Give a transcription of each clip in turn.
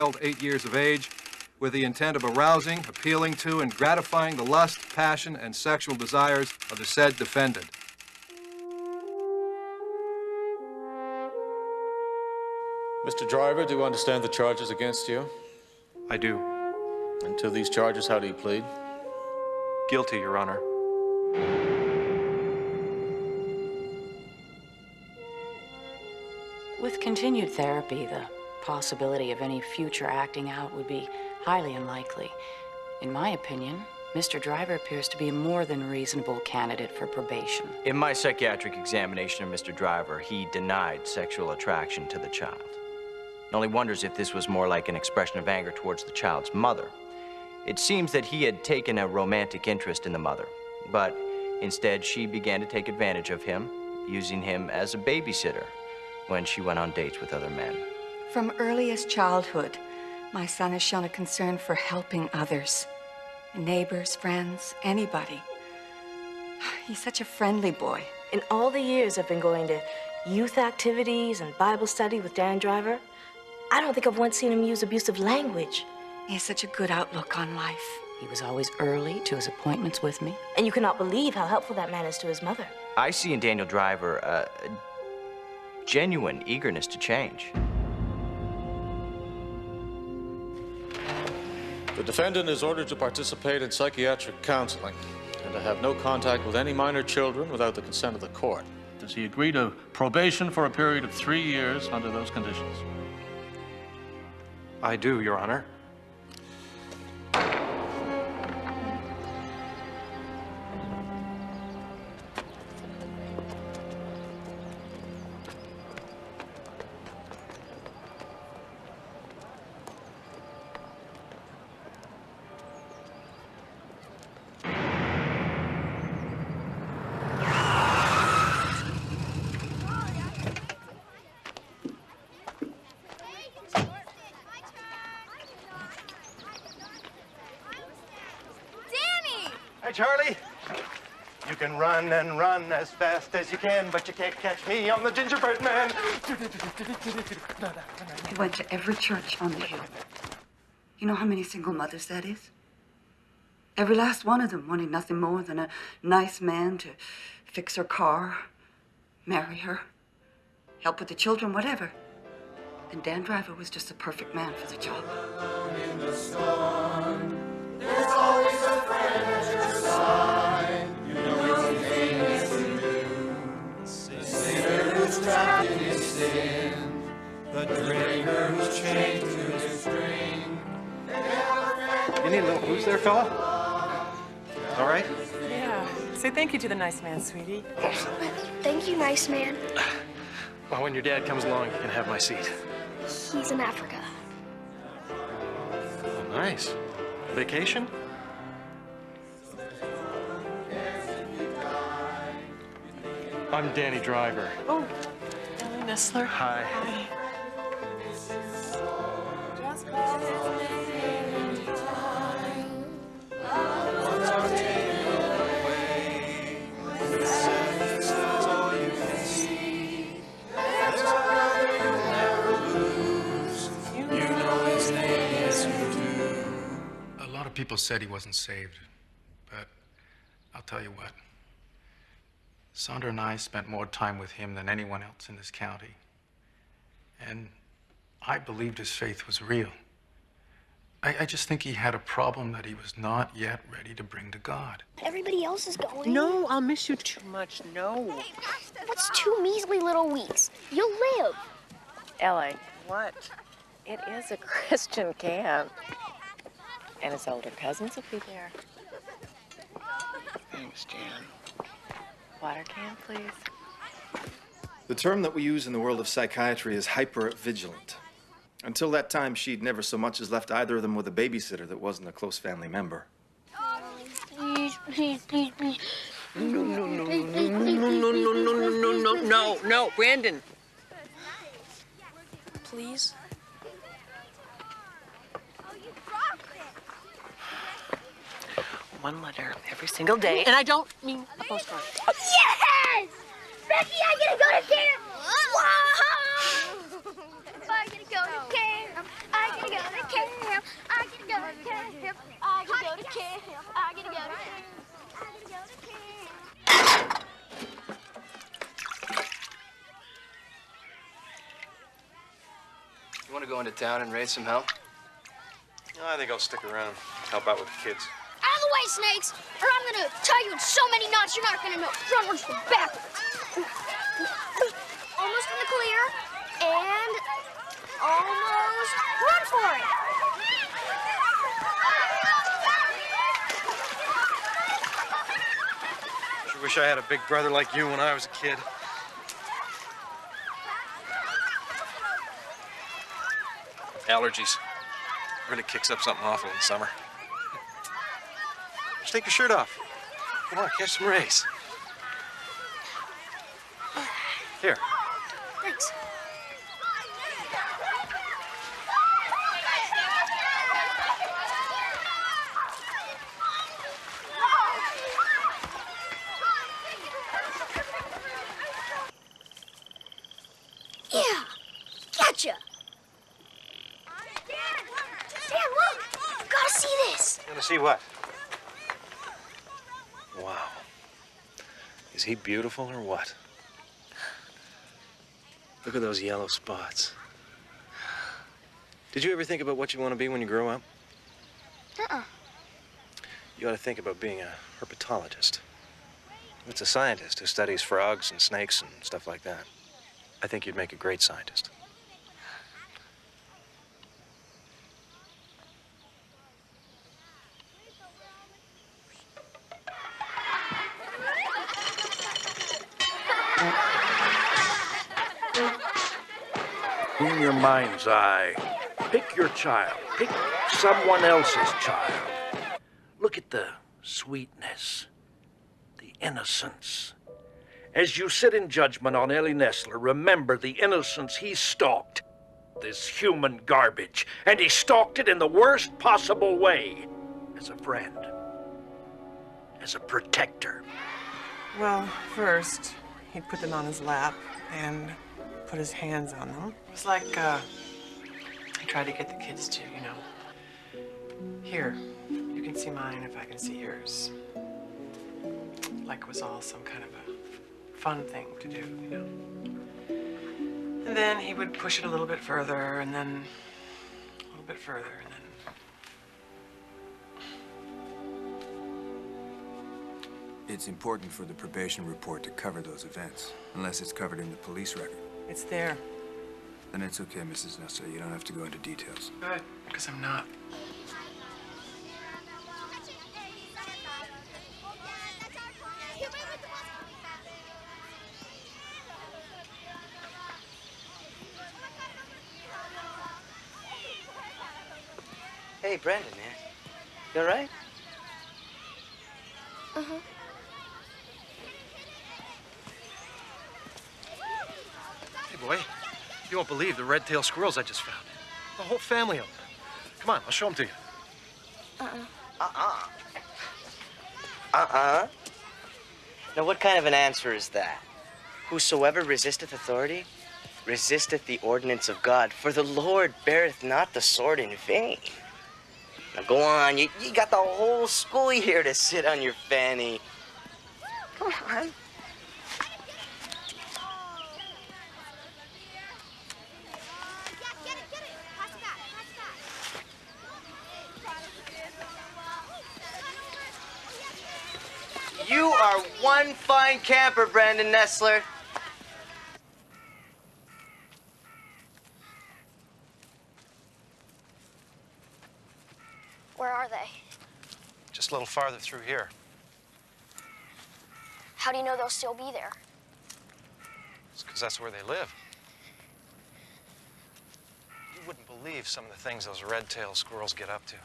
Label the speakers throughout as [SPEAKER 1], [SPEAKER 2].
[SPEAKER 1] 8 years of age, with the intent of arousing, appealing to, and gratifying the lust, passion, and sexual desires of the said defendant.
[SPEAKER 2] Mr. Driver, do you understand the charges against you?
[SPEAKER 1] I do.
[SPEAKER 2] And to these charges, how do you plead?
[SPEAKER 1] Guilty, Your Honor.
[SPEAKER 3] With continued therapy, the possibility of any future acting out would be highly unlikely. In my opinion, Mr. Driver appears to be a more than reasonable candidate for probation.
[SPEAKER 4] In my psychiatric examination of Mr. Driver, he denied sexual attraction to the child. He only wonders if this was more like an expression of anger towards the child's mother. It seems that he had taken a romantic interest in the mother, but instead she began to take advantage of him, using him as a babysitter when she went on dates with other men.
[SPEAKER 5] From earliest childhood, my son has shown a concern for helping others. Neighbors, friends, anybody. He's such a friendly boy.
[SPEAKER 6] In all the years I've been going to youth activities and Bible study with Dan Driver, I don't think I've once seen him use abusive language.
[SPEAKER 5] He has such a good outlook on life.
[SPEAKER 3] He was always early to his appointments with me.
[SPEAKER 6] And you cannot believe how helpful that man is to his mother.
[SPEAKER 4] I see in Daniel Driver a genuine eagerness to change.
[SPEAKER 2] The defendant is ordered to participate in psychiatric counseling and to have no contact with any minor children without the consent of the court.
[SPEAKER 7] Does he agree to probation for a period of 3 years under those conditions?
[SPEAKER 1] I do, Your Honor.
[SPEAKER 8] Hey, Charlie. You can run and run as fast as you can, but you can't catch me. I'm the gingerbread man.
[SPEAKER 5] He went to every church on the hill. You know how many single mothers that is? Every last one of them wanting nothing more than a nice man to fix her car, marry her, help with the children, whatever. And Dan Driver was just the perfect man for the job.
[SPEAKER 9] In the storm, there's always a friend at your side. You know the things to do. The sinner who's trapped in his sin, the drinker who's chained to his drink.
[SPEAKER 1] You need a little boost there, fella? All right?
[SPEAKER 10] Yeah. Say thank you to the nice man, sweetie.
[SPEAKER 11] Thank you, nice man.
[SPEAKER 1] Well, when your dad comes along, you can have my seat.
[SPEAKER 11] He's in Africa.
[SPEAKER 1] Oh, nice. Vacation? I'm Danny Driver.
[SPEAKER 10] Oh, Ellie Nesler.
[SPEAKER 1] Hi.
[SPEAKER 10] Hi.
[SPEAKER 12] People said he wasn't saved, but I'll tell you what. Sandra and I spent more time with him than anyone else in this county. And I believed his faith was real. I just think he had a problem that he was not yet ready to bring to God.
[SPEAKER 11] Everybody else is going.
[SPEAKER 10] No, I'll miss you too much. No.
[SPEAKER 11] What's 2 measly little weeks? You'll live.
[SPEAKER 10] Ellie. What? It is a Christian camp. And his older cousins will be there.
[SPEAKER 12] Thanks, Jan.
[SPEAKER 10] Water can, please.
[SPEAKER 13] The term that we use in the world of psychiatry is hypervigilant. Until that time, she'd never so much as left either of them with a babysitter that wasn't a close family member.
[SPEAKER 11] Please, please, please, please.
[SPEAKER 10] No, Brandon.
[SPEAKER 6] Please?
[SPEAKER 10] One letter every single day. And I don't mean a postcard.
[SPEAKER 11] Yes! Becky, I get to go to camp! Whoa! I get to go to camp! I get to go to camp. I gotta go to camp. I gotta go to camp. I gotta go to camp. I gotta go to camp.
[SPEAKER 14] You want to go into town and raise some hell?
[SPEAKER 13] No, I think I'll stick around, help out with the kids.
[SPEAKER 11] Out of the way, snakes, or I'm gonna tie you in so many knots you're not gonna know frontwards from backwards. Almost in the clear, and almost run for it.
[SPEAKER 13] Sure wish I had a big brother like you when I was a kid. Allergies. Really kicks up something awful in the summer. Just take your shirt off. Come on, catch some rays. Here.
[SPEAKER 11] Thanks. Yeah, gotcha. Dad, look! You gotta see this.
[SPEAKER 13] Gonna see what? Wow. Is he beautiful or what? Look at those yellow spots. Did you ever think about what you want to be when you grow up?
[SPEAKER 11] Uh-uh.
[SPEAKER 13] You ought to think about being a herpetologist. It's a scientist who studies frogs and snakes and stuff like that. I think you'd make a great scientist.
[SPEAKER 15] In your mind's eye, pick your child. Pick someone else's child. Look at the sweetness, the innocence. As you sit in judgment on Ellie Nesler, remember the innocence he stalked. This human garbage. And he stalked it in the worst possible way. As a friend. As a protector.
[SPEAKER 16] Well, first, he'd put them on his lap and put his hands on them. It was like, he tried to get the kids to, you know. Here, you can see mine if I can see yours. Like it was all some kind of a fun thing to do, you know. And then he would push it a little bit further, and then a little bit further, and then...
[SPEAKER 17] It's important for the probation report to cover those events, unless it's covered in the police record.
[SPEAKER 16] It's there.
[SPEAKER 17] Then it's okay, Mrs. Nesler. You don't have to go into details.
[SPEAKER 16] Good, because I'm not.
[SPEAKER 14] Hey, Brandon, man. You all right?
[SPEAKER 11] Uh-huh.
[SPEAKER 13] Hey, boy. You won't believe the red-tailed squirrels I just found. The whole family of them. Come on, I'll show them to you.
[SPEAKER 14] Now, what kind of an answer is that? Whosoever resisteth authority, resisteth the ordinance of God, for the Lord beareth not the sword in vain. Now, go on. You got the whole school here to sit on your fanny. Come on. You are one fine camper, Brandon Nesler.
[SPEAKER 11] Where are they?
[SPEAKER 13] Just a little farther through here.
[SPEAKER 11] How do you know they'll still be there?
[SPEAKER 13] It's because that's where they live. You wouldn't believe some of the things those red-tailed squirrels get up to.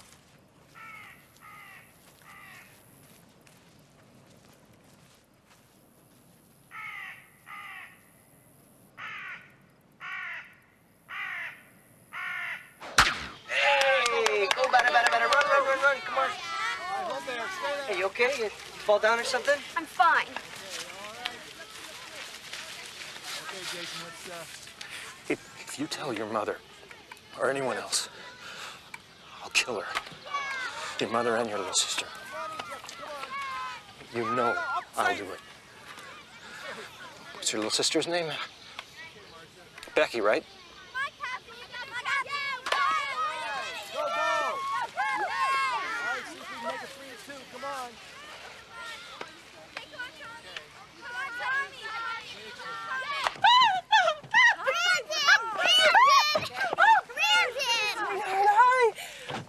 [SPEAKER 14] Hey, go, batter, run, come on. Hey, you okay? You fall down or something?
[SPEAKER 11] I'm fine.
[SPEAKER 13] If you tell your mother or anyone else kill her. Your mother and your little sister. You know I'll do it. What's your little sister's name? Becky, right?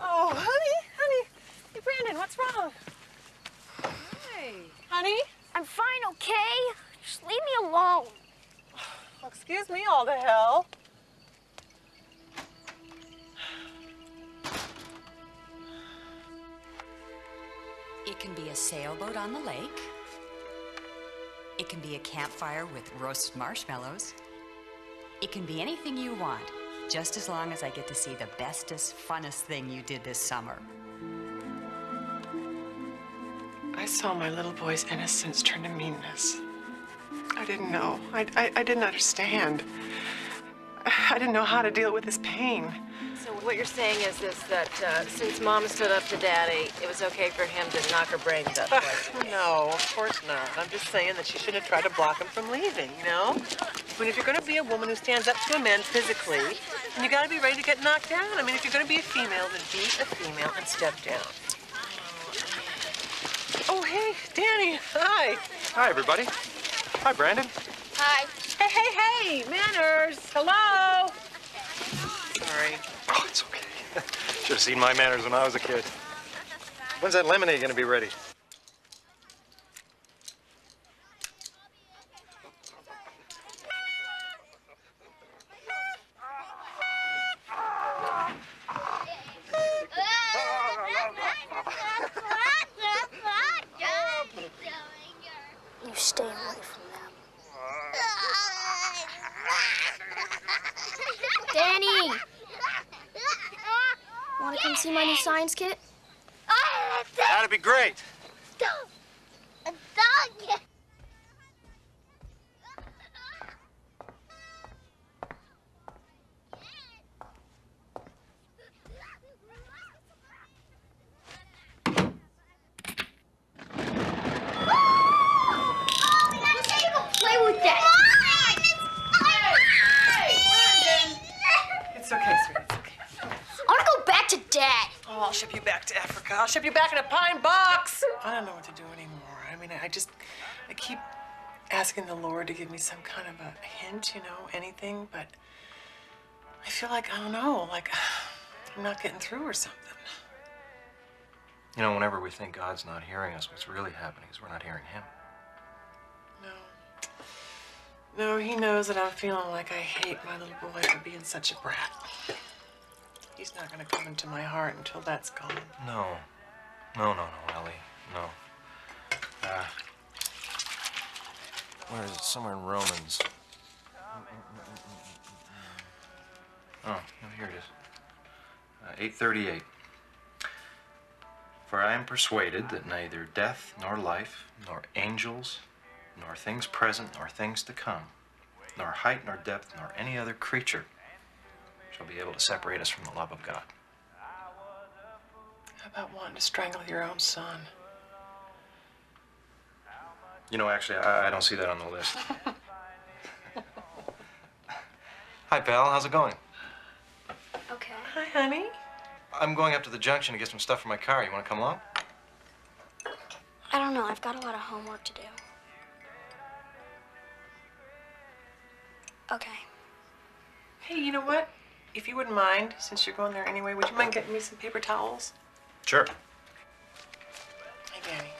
[SPEAKER 16] Oh, honey. Hey, Brandon, what's wrong? Hey, honey?
[SPEAKER 11] I'm fine, okay? Just leave me alone.
[SPEAKER 16] Well, excuse me, all the hell.
[SPEAKER 18] It can be a sailboat on the lake. It can be a campfire with roasted marshmallows. It can be anything you want, just as long as I get to see the bestest, funnest thing you did this summer.
[SPEAKER 16] I saw my little boy's innocence turn to meanness. I didn't know. I didn't understand. I didn't know how to deal with his pain.
[SPEAKER 10] So what you're saying is that since Mom stood up to Daddy, it was okay for him to knock her brains out twice?
[SPEAKER 16] No, of course not. I'm just saying that she shouldn't have tried to block him from leaving, you know? I mean, if you're going to be a woman who stands up to a man physically, then you got to be ready to get knocked down. I mean, if you're going to be a female, then be a female and step down. Oh, hey, Danny. Hi.
[SPEAKER 13] Hi, everybody. Hi, Brandon.
[SPEAKER 10] Hi. Hey, manners. Hello.
[SPEAKER 16] Sorry.
[SPEAKER 13] Oh, it's okay. Should have seen my manners when I was a kid. When's that lemonade gonna be ready?
[SPEAKER 11] You stay away from them. Danny! Want to come see my new science kit?
[SPEAKER 13] That'd be great.
[SPEAKER 11] Play with that.
[SPEAKER 16] It's okay, sweetie. It's okay.
[SPEAKER 11] I want to go back to Dad.
[SPEAKER 16] Oh, I'll ship you back to Africa. I'll ship you back in a pine box. I don't know what to do anymore. I mean, I keep asking the Lord to give me some kind of a hint, you know, anything, but I feel like, I don't know, like I'm not getting through or something.
[SPEAKER 13] You know, whenever we think God's not hearing us, what's really happening is we're not hearing Him.
[SPEAKER 16] No, he knows that I'm feeling like I hate my little boy for being such a brat. He's not gonna come into my heart until that's gone.
[SPEAKER 13] No, Ellie, no. Where is it? Somewhere in Romans. Oh, here it is. 8:38. For I am persuaded that neither death nor life, nor angels, nor things present, nor things to come, nor height, nor depth, nor any other creature shall be able to separate us from the love of God.
[SPEAKER 16] How about wanting to strangle your own son?
[SPEAKER 13] You know, actually, I don't see that on the list. Hi, pal. How's it going?
[SPEAKER 11] Okay.
[SPEAKER 16] Hi, honey.
[SPEAKER 13] I'm going up to the junction to get some stuff for my car. You want to come along?
[SPEAKER 11] I don't know. I've got a lot of homework to do. Okay.
[SPEAKER 16] Hey, you know what? If you wouldn't mind, since you're going there anyway, would you mind getting me some paper towels?
[SPEAKER 13] Sure.
[SPEAKER 16] Hey, Danny.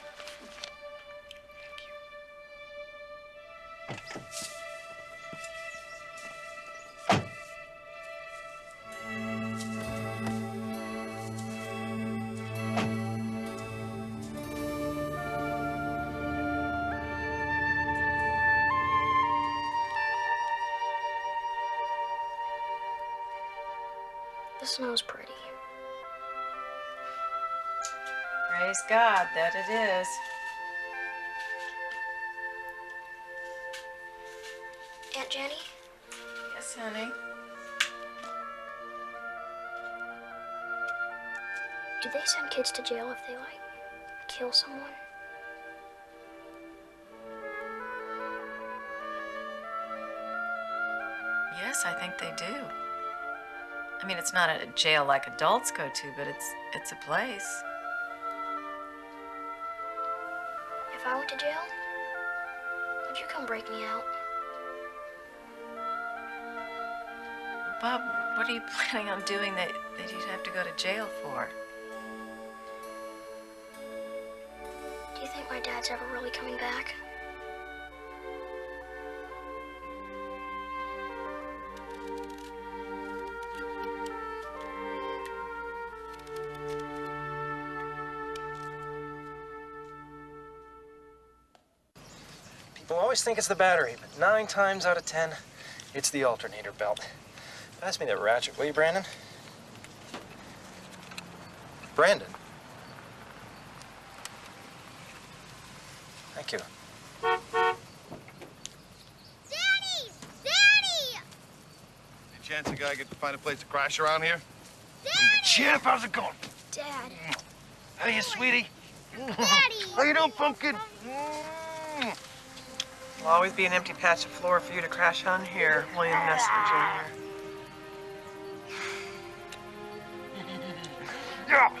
[SPEAKER 11] The snow's pretty.
[SPEAKER 10] Praise God that it is.
[SPEAKER 11] Aunt Jenny?
[SPEAKER 10] Yes, honey.
[SPEAKER 11] Do they send kids to jail if they, like, kill someone?
[SPEAKER 10] Yes, I think they do. I mean, it's not a jail like adults go to, but it's a place.
[SPEAKER 11] If I went to jail, would you come break me out?
[SPEAKER 10] Bob, what are you planning on doing that you'd have to go to jail for?
[SPEAKER 11] Do you think my dad's ever really coming back?
[SPEAKER 8] People always think it's the battery, but 9 times out of 10, it's the alternator belt. Pass me that ratchet, will you, Brandon? Brandon? Thank you.
[SPEAKER 11] Daddy! Daddy!
[SPEAKER 1] Any chance a guy could find a place to crash around here?
[SPEAKER 11] Daddy!
[SPEAKER 8] Champ, how's it going?
[SPEAKER 11] Dad.
[SPEAKER 8] How you, sweetie?
[SPEAKER 11] Daddy!
[SPEAKER 8] How you doing, pumpkin?
[SPEAKER 16] There'll always be an empty patch of floor for you to crash on here, William Nesler Jr.
[SPEAKER 8] Yeah.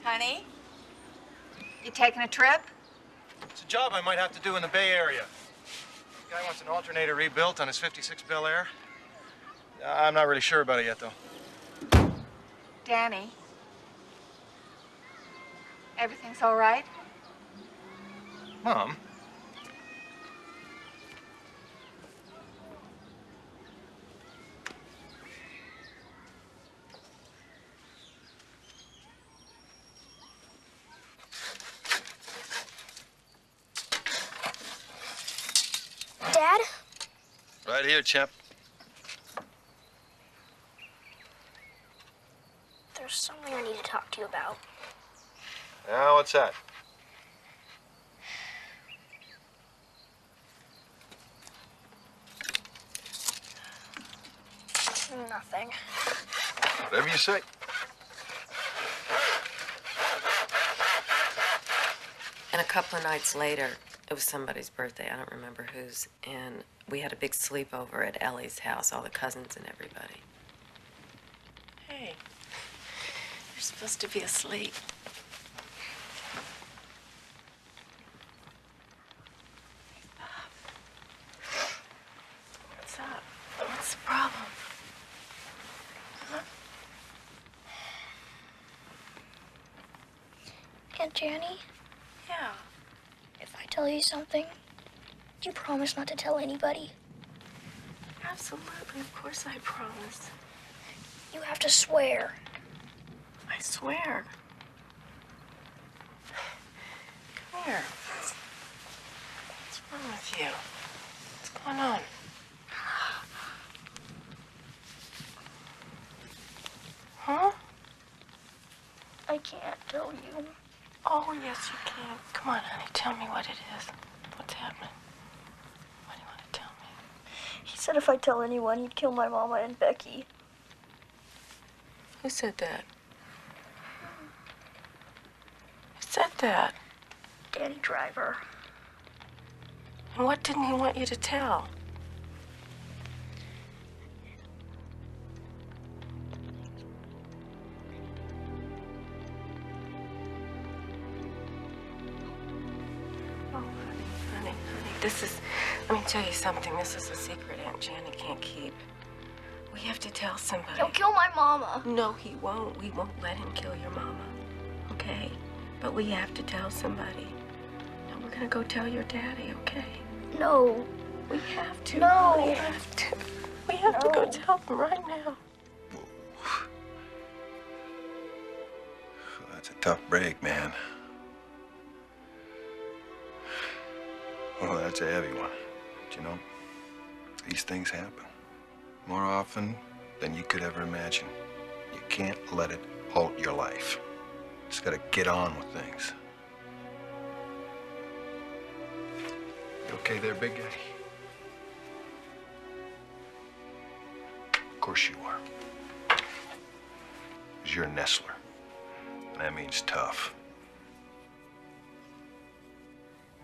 [SPEAKER 19] Honey, you taking a trip?
[SPEAKER 8] It's a job I might have to do in the Bay Area. The guy wants an alternator rebuilt on his 56 Bel Air. I'm not really sure about it yet, though.
[SPEAKER 19] Danny, everything's all right?
[SPEAKER 8] Mom?
[SPEAKER 11] Dad?
[SPEAKER 8] Right here, champ.
[SPEAKER 11] There's something I need to talk to you about.
[SPEAKER 8] Yeah, what's that?
[SPEAKER 11] Nothing.
[SPEAKER 1] Whatever you say.
[SPEAKER 10] And a couple of nights later, it was somebody's birthday, I don't remember whose, and we had a big sleepover at Ellie's house, all the cousins and everybody. Hey, you're supposed to be asleep. What's up? What's the problem? Huh?
[SPEAKER 11] Aunt Janny,
[SPEAKER 10] Yeah.
[SPEAKER 11] if I tell you something, you promise not to tell anybody?
[SPEAKER 10] Absolutely, of course I promise.
[SPEAKER 11] You have to swear.
[SPEAKER 10] I swear. Come here. What's wrong with you? What's going on? Huh?
[SPEAKER 11] I can't tell you.
[SPEAKER 10] Oh, yes, you can. Come on, honey, tell me what it is. What's happening? What do you want to tell me?
[SPEAKER 11] He said if I tell anyone, he'd kill my mama and Becky.
[SPEAKER 10] Who said that? Who said that?
[SPEAKER 11] Danny Driver.
[SPEAKER 10] And what didn't he want you to tell? Oh, honey, this is, let me tell you something. This is a secret Aunt Janny can't keep. We have to tell somebody.
[SPEAKER 11] He'll kill my mama.
[SPEAKER 10] No, he won't. We won't let him kill your mama. Okay? But we have to tell somebody. And we're gonna go tell your daddy, okay?
[SPEAKER 11] No.
[SPEAKER 10] We have to.
[SPEAKER 11] No.
[SPEAKER 10] We have to. We have to go tell him right now.
[SPEAKER 17] It's a tough break, man. Oh, that's a heavy one. But you know, these things happen more often than you could ever imagine. You can't let it halt your life. Just gotta get on with things. You okay there, big guy? Of course you are. 'Cause you're Nesler. And that means tough.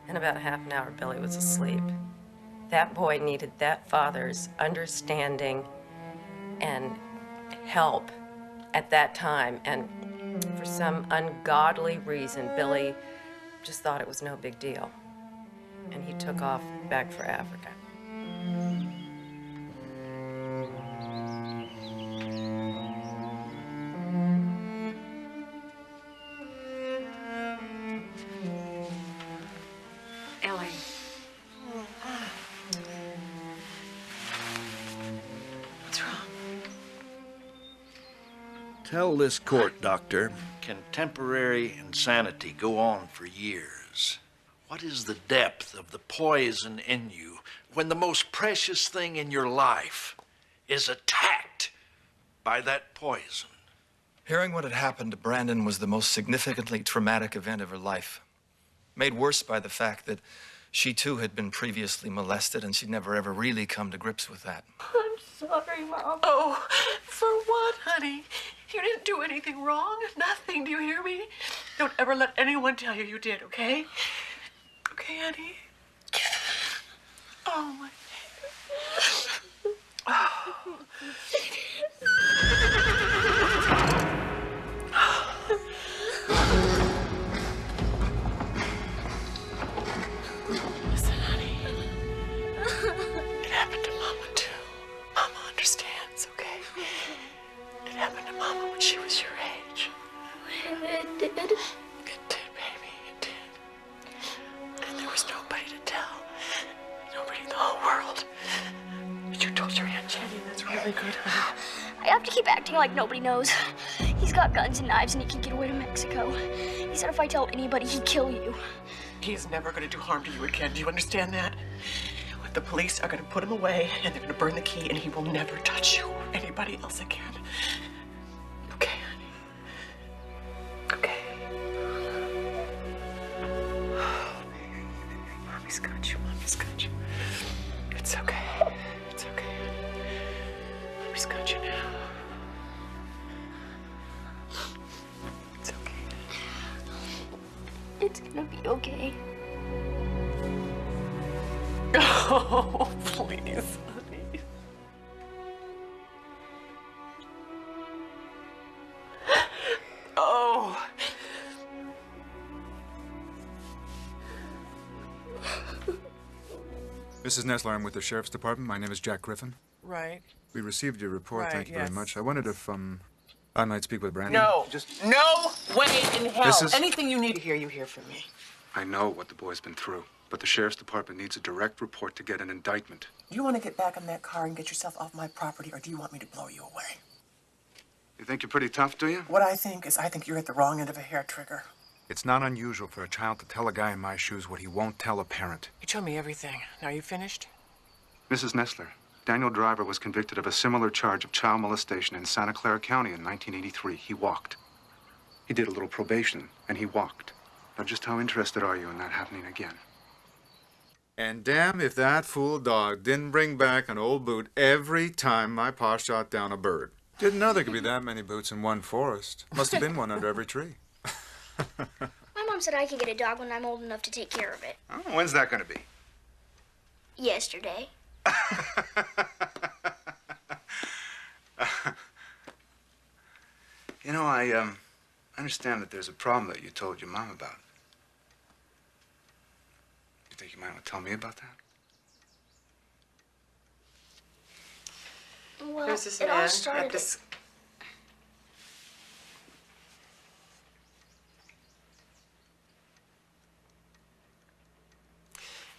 [SPEAKER 10] In about half an hour, Billy was asleep. That boy needed that father's understanding and help at that time. And for some ungodly reason, Billy just thought it was no big deal. And he took off back for Africa.
[SPEAKER 3] Ellie.
[SPEAKER 15] What's wrong? Tell this court, Doctor, can temporary insanity go on for years? What is the depth of the poison in you when the most precious thing in your life is attacked by that poison?
[SPEAKER 1] Hearing what had happened to Brandon was the most significantly traumatic event of her life. Made worse by the fact that she too had been previously molested and she'd never ever really come to grips with that.
[SPEAKER 16] I'm sorry, Mom. Oh, for what, honey? You didn't do anything wrong. Nothing. Do you hear me? Don't ever let anyone tell you you did, okay? Okay, honey? Oh, my baby. Oh. Listen, honey. It happened to Mama, too. Mama understands, okay? It happened to Mama when she was your age. It did? It did, baby. It did. And there was nobody to tell. Nobody in the whole world. But you told your Aunt Jenny, and that's really good, honey.
[SPEAKER 11] I have to keep acting like nobody knows. He's got guns and knives and he can get away to Mexico. He said if I tell anybody, he'd kill you.
[SPEAKER 16] He's never going to do harm to you again. Do you understand that? The police are going to put him away, and they're going to burn the key, and he will never touch you or anybody else again. Okay, honey? Okay. Mommy's got you. Mommy's got you. It's okay. It's okay, honey. Mommy's got you now. It's okay.
[SPEAKER 11] It's gonna be okay.
[SPEAKER 16] Oh, please, honey. Oh.
[SPEAKER 17] Mrs. Nesler, I'm with the Sheriff's Department. My name is Jack Griffin.
[SPEAKER 16] Right.
[SPEAKER 17] We received your report.
[SPEAKER 16] Right,
[SPEAKER 17] Thank you very
[SPEAKER 16] yes.
[SPEAKER 17] much. I wondered if, I might speak with Brandon.
[SPEAKER 16] No.
[SPEAKER 17] Just...
[SPEAKER 16] No way in hell.
[SPEAKER 17] This is-
[SPEAKER 16] Anything you need to hear, you hear from me.
[SPEAKER 17] I know what the boy's been through, but the Sheriff's Department needs a direct report to get an indictment.
[SPEAKER 16] Do you want to get back in that car and get yourself off my property, or do you want me to blow you away?
[SPEAKER 17] You think you're pretty tough, do you?
[SPEAKER 16] What I think you're at the wrong end of a hair trigger.
[SPEAKER 17] It's not unusual for a child to tell a guy in my shoes what he won't tell a parent.
[SPEAKER 16] You told me everything. Now you finished?
[SPEAKER 17] Mrs. Nesler, Daniel Driver was convicted of a similar charge of child molestation in Santa Clara County in 1983. He walked. He did a little probation, and he walked. Now, just how interested are you in that happening again? And damn if that fool dog didn't bring back an old boot every time my pa shot down a bird. Didn't know there could be that many boots in one forest. Must have been one under every tree.
[SPEAKER 11] My mom said I can get a dog when I'm old enough to take care of it.
[SPEAKER 17] Oh, when's that going to be?
[SPEAKER 11] Yesterday.
[SPEAKER 17] You know, I understand that there's a problem that you told your mom about. You think you might want to tell me about that?
[SPEAKER 11] Well,
[SPEAKER 16] There's this
[SPEAKER 11] it
[SPEAKER 16] man
[SPEAKER 11] all started...
[SPEAKER 16] at this...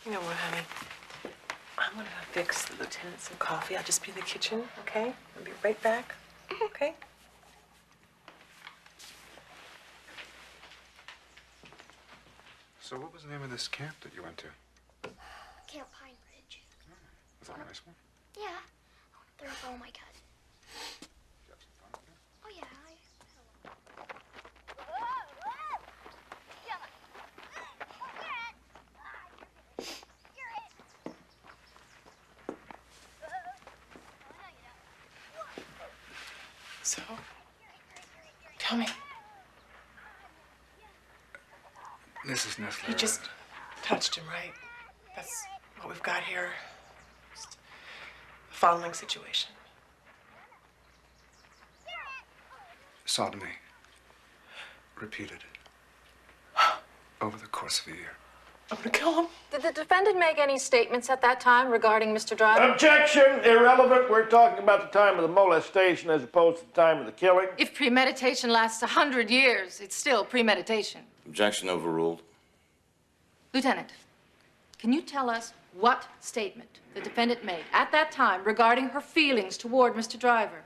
[SPEAKER 16] You know what, honey? I'm gonna fix the lieutenant some coffee. I'll just be in the kitchen, okay? I'll be right back, okay?
[SPEAKER 17] So what was the name of this camp that you went to?
[SPEAKER 11] Camp Pine Ridge.
[SPEAKER 17] Was that a nice one?
[SPEAKER 11] Yeah. There's all my cousins. Oh, yeah.
[SPEAKER 16] So, tell me.
[SPEAKER 17] Mrs. Nesler.
[SPEAKER 16] You just touched him, right? That's what we've got here. Just a fondling situation.
[SPEAKER 17] Sodomy. Repeated. Over the course of a year.
[SPEAKER 16] I'm gonna kill him.
[SPEAKER 20] Did the defendant make any statements at that time regarding Mr. Driver?
[SPEAKER 15] Objection! Irrelevant. We're talking about the time of the molestation as opposed to the time of the killing.
[SPEAKER 20] If premeditation lasts 100 years, it's still premeditation.
[SPEAKER 21] Objection overruled.
[SPEAKER 20] Lieutenant, can you tell us what statement the defendant made at that time regarding her feelings toward Mr. Driver?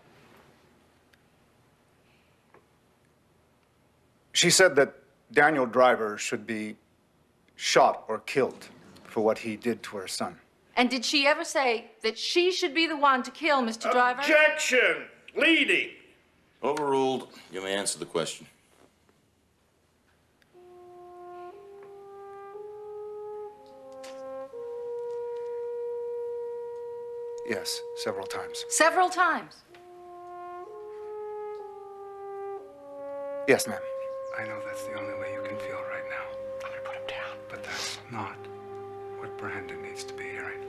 [SPEAKER 17] She said that Daniel Driver should be shot or killed for what he did to her son.
[SPEAKER 20] And did she ever say that she should be the one to kill Mr. Driver?
[SPEAKER 15] Objection! Leading.
[SPEAKER 21] Overruled. You may answer the question.
[SPEAKER 17] Yes, several times.
[SPEAKER 20] Several times.
[SPEAKER 17] Yes, ma'am. I know that's the only way you can feel right now. I'm gonna put him down. But that's not what Brandon needs to be hearing.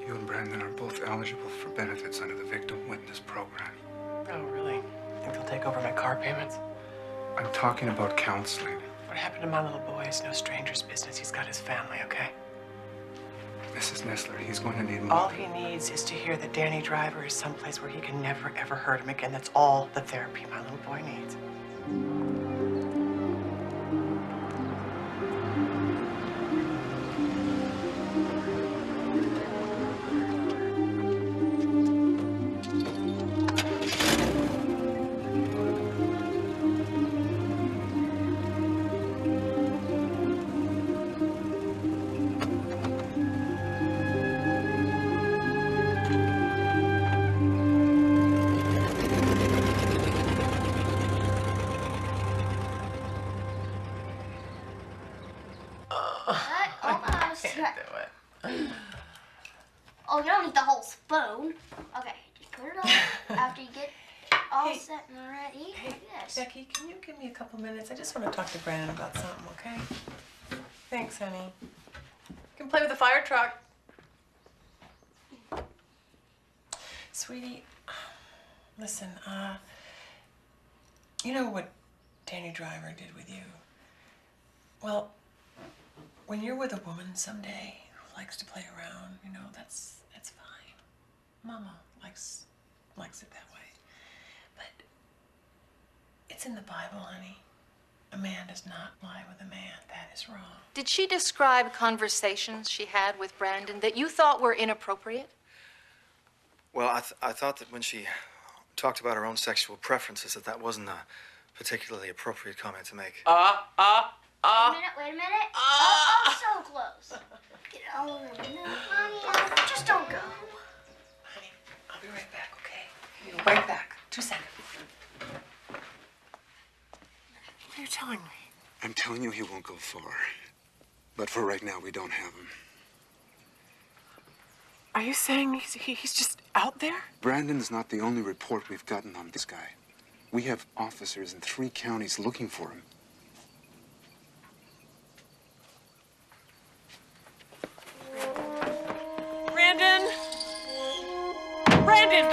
[SPEAKER 17] You and Brandon are both eligible for benefits under the Victim Witness Program.
[SPEAKER 16] Oh, really? Think they'll take over my car payments?
[SPEAKER 17] I'm talking about counseling.
[SPEAKER 16] What happened to my little boy is no stranger's business. He's got his family, okay?
[SPEAKER 17] Mrs. Nesler, he's going to need more.
[SPEAKER 16] All he needs is to hear that Danny Driver is someplace where he can never, ever hurt him again. That's all the therapy my little boy needs.
[SPEAKER 11] Oh, you don't need the whole spoon. Okay, just put it on after you get all set and ready.
[SPEAKER 16] Hey,
[SPEAKER 11] yes.
[SPEAKER 16] Becky, can you give me a couple minutes? I just want to talk to Brandon about something, okay? Thanks, honey. You can play with the fire truck. Sweetie, listen, you know what Danny Driver did with you? Well, when you're with a woman someday who likes to play around, you know, that's fine. Mama likes it that way. But it's in the Bible, honey. A man does not lie with a man. That is wrong.
[SPEAKER 20] Did she describe conversations she had with Brandon that you thought were inappropriate?
[SPEAKER 1] Well, I thought that when she talked about her own sexual preferences, that wasn't a particularly appropriate comment to make.
[SPEAKER 11] Wait a minute. Oh, so close. Get all over me. No, honey, just don't go.
[SPEAKER 16] Honey, I'll be right back, okay? Right back. 2 seconds. What are you telling me?
[SPEAKER 17] I'm telling you he won't go far. But for right now, we don't have him.
[SPEAKER 16] Are you saying he's just out there?
[SPEAKER 17] Brandon's not the only report we've gotten on this guy. We have officers in 3 counties looking for him.
[SPEAKER 16] Brandon! Brandon,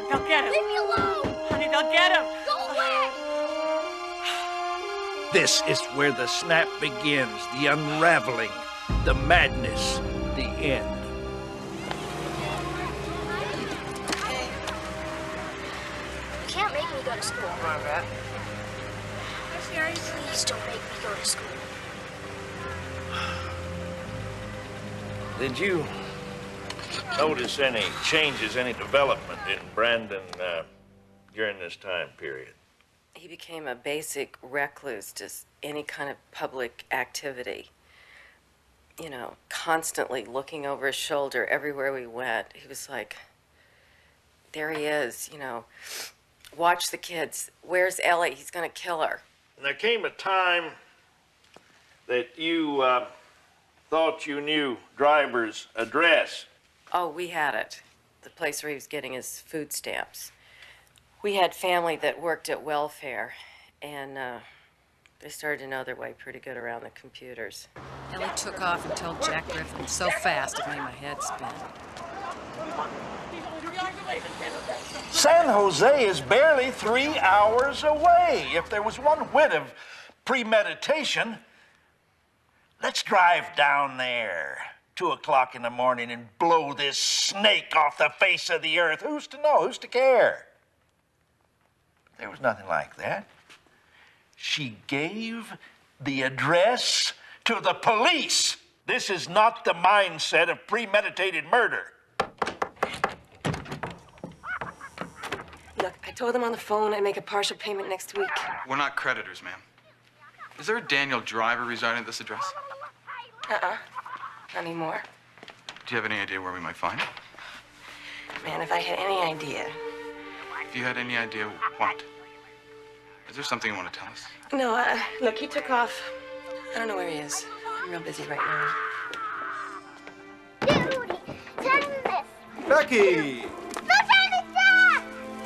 [SPEAKER 16] they'll get him.
[SPEAKER 11] Leave me alone.
[SPEAKER 16] Honey, they'll get him.
[SPEAKER 11] Go away.
[SPEAKER 15] This is where the snap begins, the unraveling, the madness, the end.
[SPEAKER 11] You can't make me go to school.
[SPEAKER 16] Come on, Rat.
[SPEAKER 11] Please don't make me go to school.
[SPEAKER 15] Did you notice any changes, any development in Brandon during this time period?
[SPEAKER 10] He became a basic recluse to any kind of public activity. you know, constantly looking over his shoulder everywhere we went. He was like, there he is, you know, watch the kids. Where's Ellie? He's gonna kill her.
[SPEAKER 15] And there came a time that you thought you knew Driver's address.
[SPEAKER 10] Oh, we had it. The place where he was getting his food stamps. We had family that worked at welfare, and they started to know their way pretty good around the computers.
[SPEAKER 4] Ellie took off and told Jack Griffin so fast it made my head spin.
[SPEAKER 15] San Jose is barely 3 hours away. If there was one whit of premeditation, let's drive down there 2 o'clock in the morning and blow this snake off the face of the earth. Who's to know? Who's to care? There was nothing like that. She gave the address to the police. This is not the mindset of premeditated murder.
[SPEAKER 10] Look, I told them on the phone I'd make a partial payment next week.
[SPEAKER 13] We're not creditors, ma'am. Is there a Daniel Driver residing at this address?
[SPEAKER 10] Not anymore.
[SPEAKER 13] Do you have any idea where we might find him?
[SPEAKER 10] Man, if I had any idea.
[SPEAKER 13] If you had any idea what? Is there something you want to tell us?
[SPEAKER 10] No, look, he took off. I don't know where he is. I'm real busy right now.
[SPEAKER 11] Dude, turn this.
[SPEAKER 8] Becky!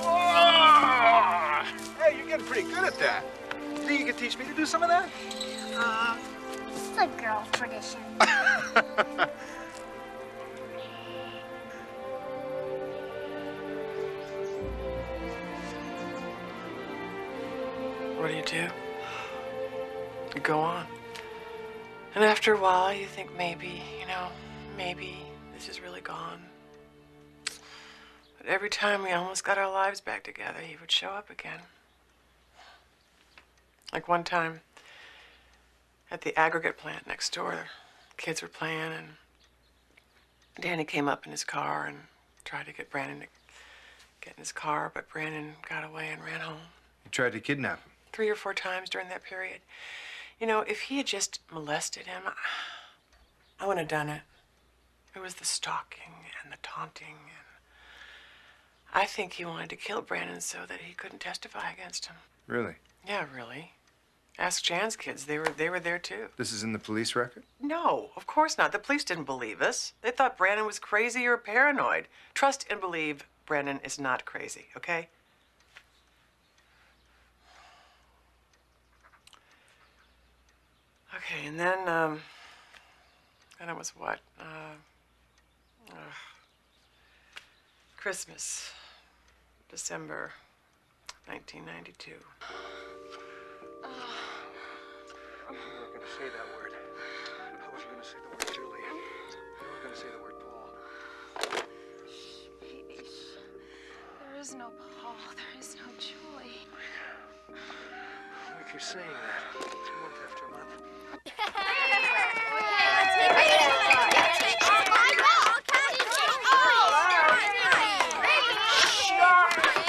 [SPEAKER 11] Oh!
[SPEAKER 8] Hey, you're getting pretty good at that. You think you could teach me to do some of that?
[SPEAKER 11] It's a girl's tradition.
[SPEAKER 16] What do? You go on. And after a while, you think maybe, you know, maybe this is really gone. But every time we almost got our lives back together, he would show up again. Like one time at the aggregate plant next door, kids were playing, and Danny came up in his car and tried to get Brandon to get in his car, but Brandon got away and ran home.
[SPEAKER 17] You tried to kidnap him.
[SPEAKER 16] 3 or 4 times during that period. You know, if he had just molested him, I wouldn't have done it. It was the stalking and the taunting, and I think he wanted to kill Brandon so that he couldn't testify against him.
[SPEAKER 17] Really?
[SPEAKER 16] Yeah, really. Ask Jan's kids. They were there too.
[SPEAKER 17] This is in the police record?
[SPEAKER 16] No, of course not. The police didn't believe us. They thought Brandon was crazy or paranoid. Trust and believe Brandon is not crazy, okay? Okay, and then it was what? Christmas, December 1992.
[SPEAKER 17] You weren't going to say that word. How was you going to say the word Julie? You were going to say the word Paul.
[SPEAKER 19] Baby, there is no Paul. There is no Julie.
[SPEAKER 17] We keep saying that. Month after month.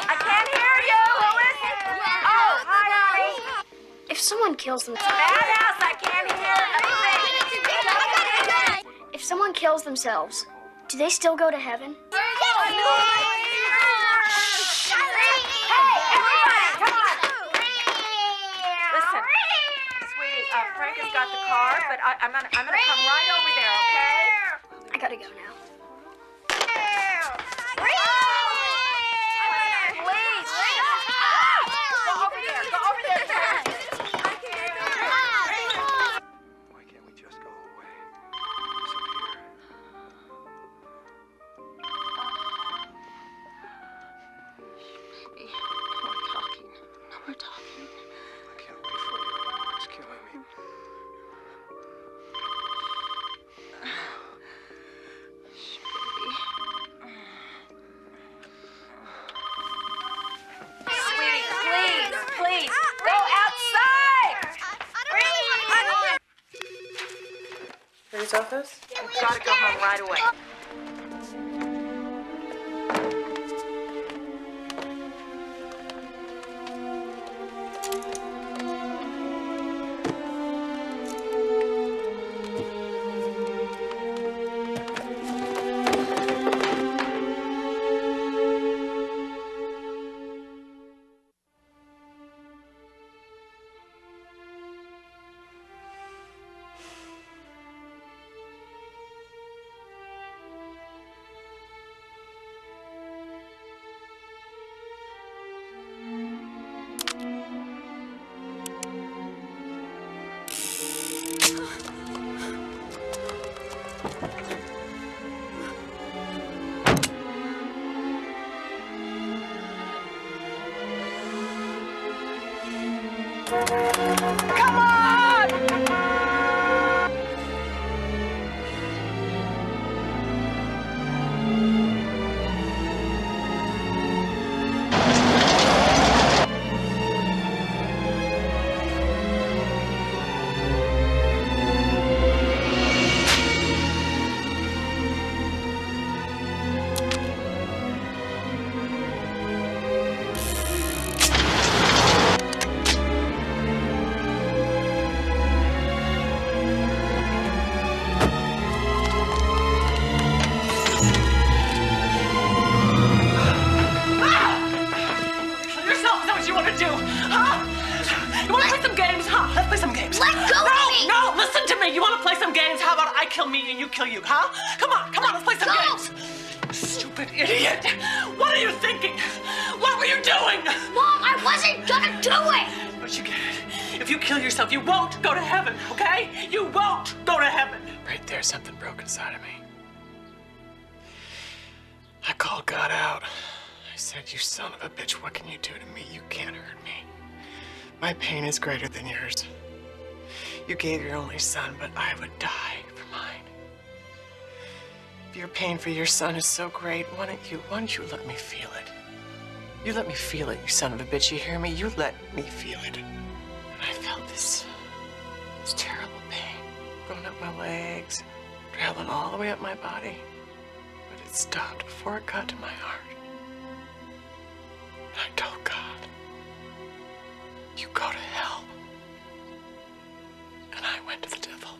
[SPEAKER 11] I can't hear you. Who is it? Oh, hi, Ollie.
[SPEAKER 22] If someone kills themselves...
[SPEAKER 11] Madhouse, I can't hear anything.
[SPEAKER 22] If someone kills themselves, do they still go to heaven?
[SPEAKER 11] Frank has got the car, but I'm gonna come right over there, okay?
[SPEAKER 22] I gotta go now.
[SPEAKER 11] Please! Go over there, go over there.
[SPEAKER 17] Why can't we just go away? Disappear?
[SPEAKER 11] Baby, we're talking. We're talking.
[SPEAKER 17] I can't wait for you. It's killing me.
[SPEAKER 11] Sweetie, please, go outside!
[SPEAKER 16] Pretty's office?
[SPEAKER 11] We've got to go home right away.
[SPEAKER 16] Come on! Kill me and you kill you, huh? Come on, let's play some games. Stupid idiot. What are you thinking? What were you doing?
[SPEAKER 11] Mom, I wasn't gonna do it.
[SPEAKER 16] But you get it. If you kill yourself, you won't go to heaven, okay? You won't go to heaven. Right there, something broke inside of me. I called God out. I said, you son of a bitch, what can you do to me? You can't hurt me. My pain is greater than yours. You gave your only son, but I would die for mine. If your pain for your son is so great, why don't you let me feel it? You let me feel it, you son of a bitch. You hear me? You let me feel it. And I felt this terrible pain going up my legs, traveling all the way up my body. But it stopped before it got to my heart. And I told God, you go to hell. And I went to the devil.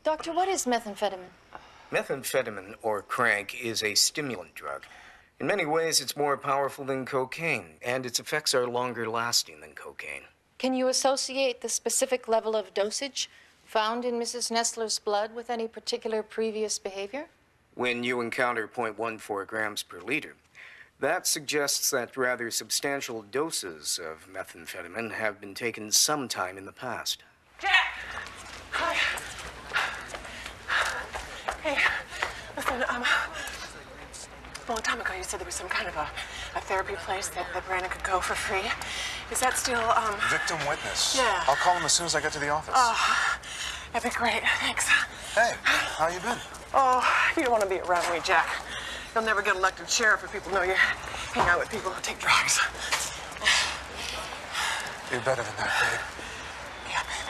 [SPEAKER 20] Doctor, what is methamphetamine?
[SPEAKER 2] Methamphetamine, or crank, is a stimulant drug. In many ways, it's more powerful than cocaine, and its effects are longer lasting than cocaine.
[SPEAKER 20] Can you associate the specific level of dosage found in Mrs. Nesler's blood with any particular previous behavior?
[SPEAKER 2] When you encounter 0.14 grams per liter, that suggests that rather substantial doses of methamphetamine have been taken sometime in the past.
[SPEAKER 16] Jack! Hi. Hey, listen, a long time ago you said there was some kind of a therapy place that Brandon could go for free. Is that still,
[SPEAKER 17] Victim witness.
[SPEAKER 16] Yeah.
[SPEAKER 17] I'll call him as soon as I get to the office.
[SPEAKER 16] Oh, that'd be great. Thanks.
[SPEAKER 17] Hey, how you been?
[SPEAKER 16] Oh, you don't want to be around me, Jack. You'll never get elected sheriff if people know you hang out with people who take drugs.
[SPEAKER 17] You're better than that, babe.
[SPEAKER 16] Yeah, babe.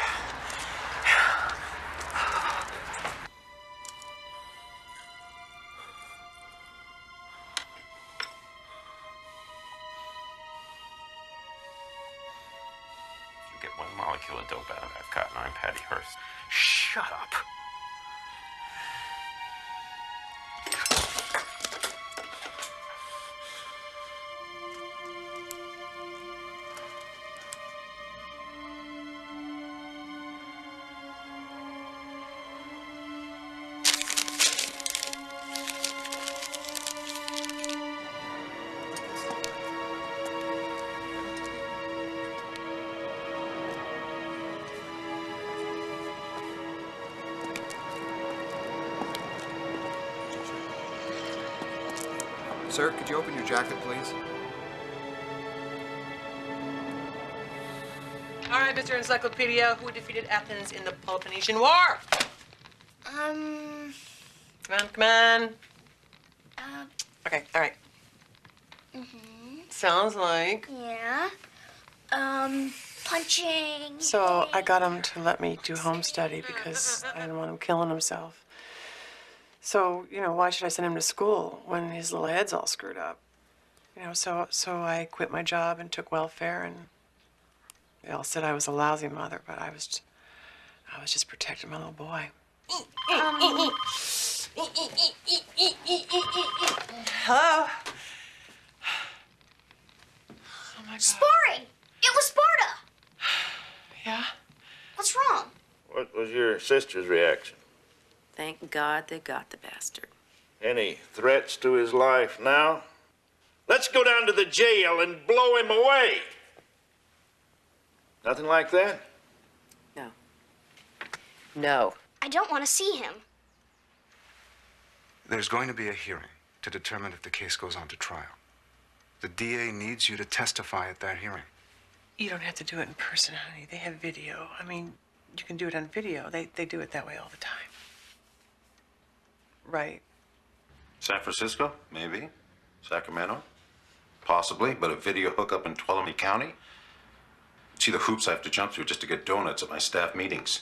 [SPEAKER 7] You get one molecule of dope out of that cotton, I'm Patty Hearst.
[SPEAKER 2] Shut up.
[SPEAKER 17] Sir, could you open your jacket, please?
[SPEAKER 16] All right, Mr. Encyclopedia, who defeated Athens in the Peloponnesian War?
[SPEAKER 11] Um.
[SPEAKER 16] Come on. Okay, all right. Sounds like.
[SPEAKER 11] Yeah. Punching.
[SPEAKER 16] So I got him to let me do home study because I didn't want him killing himself. So, why should I send him to school when his little head's all screwed up? So I quit my job and took welfare, and they all said I was a lousy mother, but I was just protecting my little boy. Hello? Oh, my God.
[SPEAKER 11] Sparring! It was Sparta!
[SPEAKER 16] Yeah?
[SPEAKER 11] What's wrong?
[SPEAKER 23] What was your sister's reaction?
[SPEAKER 10] Thank God they got the bastard.
[SPEAKER 23] Any threats to his life now? Let's go down to the jail and blow him away. Nothing like that?
[SPEAKER 10] No.
[SPEAKER 11] I don't want to see him.
[SPEAKER 17] There's going to be a hearing to determine if the case goes on to trial. The DA needs you to testify at that hearing.
[SPEAKER 16] You don't have to do it in person, honey. They have video. I mean, you can do it on video. They do it that way all the time. Right.
[SPEAKER 7] San Francisco? Maybe. Sacramento? Possibly, but a video hookup in Tuolumne County? See the hoops I have to jump through just to get donuts at my staff meetings.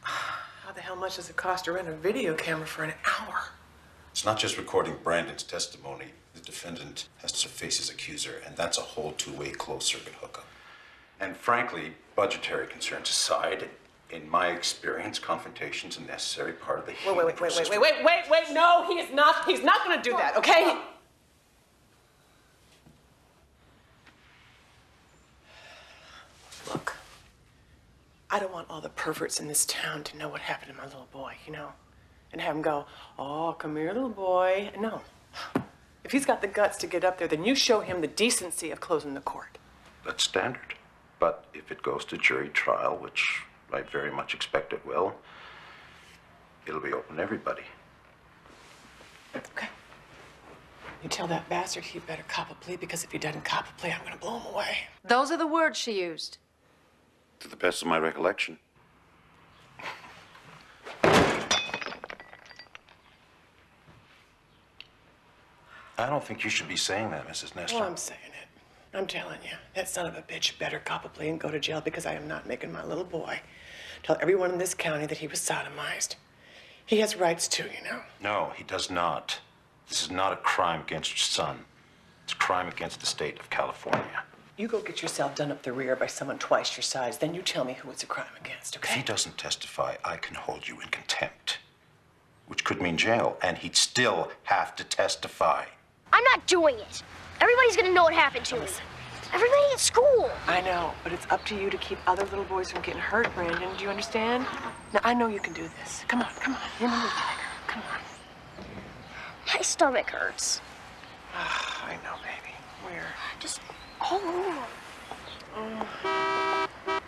[SPEAKER 16] How the hell much does it cost to rent a video camera for an hour?
[SPEAKER 7] It's not just recording Brandon's testimony. The defendant has to face his accuser, and that's a whole two-way closed-circuit hookup. And frankly, budgetary concerns aside, in my experience, confrontation's a necessary part of the healing process.
[SPEAKER 16] Wait, no, he is not. He's not gonna do that, okay? Look, I don't want all the perverts in this town to know what happened to my little boy, you know? And have him go, oh, come here, little boy. No. If he's got the guts to get up there, then you show him the decency of closing the court.
[SPEAKER 7] That's standard. But if it goes to jury trial, which I very much expect it will, it'll be open to everybody.
[SPEAKER 16] Okay. You tell that bastard he better cop a plea, because if he doesn't cop a plea, I'm gonna blow him away.
[SPEAKER 20] Those are the words she used.
[SPEAKER 7] To the best of my recollection. I don't think you should be saying that, Mrs. Nesler.
[SPEAKER 16] Well, I'm saying it. I'm telling you, that son of a bitch better cop a plea and go to jail, because I am not making my little boy tell everyone in this county that he was sodomized. He has rights too, you know.
[SPEAKER 7] No, he does not. This is not a crime against your son. It's a crime against the state of California.
[SPEAKER 16] You go get yourself done up the rear by someone twice your size, then you tell me who it's a crime against,
[SPEAKER 7] If
[SPEAKER 16] okay?
[SPEAKER 7] he doesn't testify, I can hold you in contempt, which could mean jail, and he'd still have to testify.
[SPEAKER 22] I'm not doing it. Everybody's gonna know what happened to me. Everybody at school.
[SPEAKER 16] I know, but it's up to you to keep other little boys from getting hurt, Brandon. Do you understand? Now, I know you can do this. Come on. You're my little tiger. Come on.
[SPEAKER 22] My stomach hurts.
[SPEAKER 16] I know, baby. Where?
[SPEAKER 22] Just all over.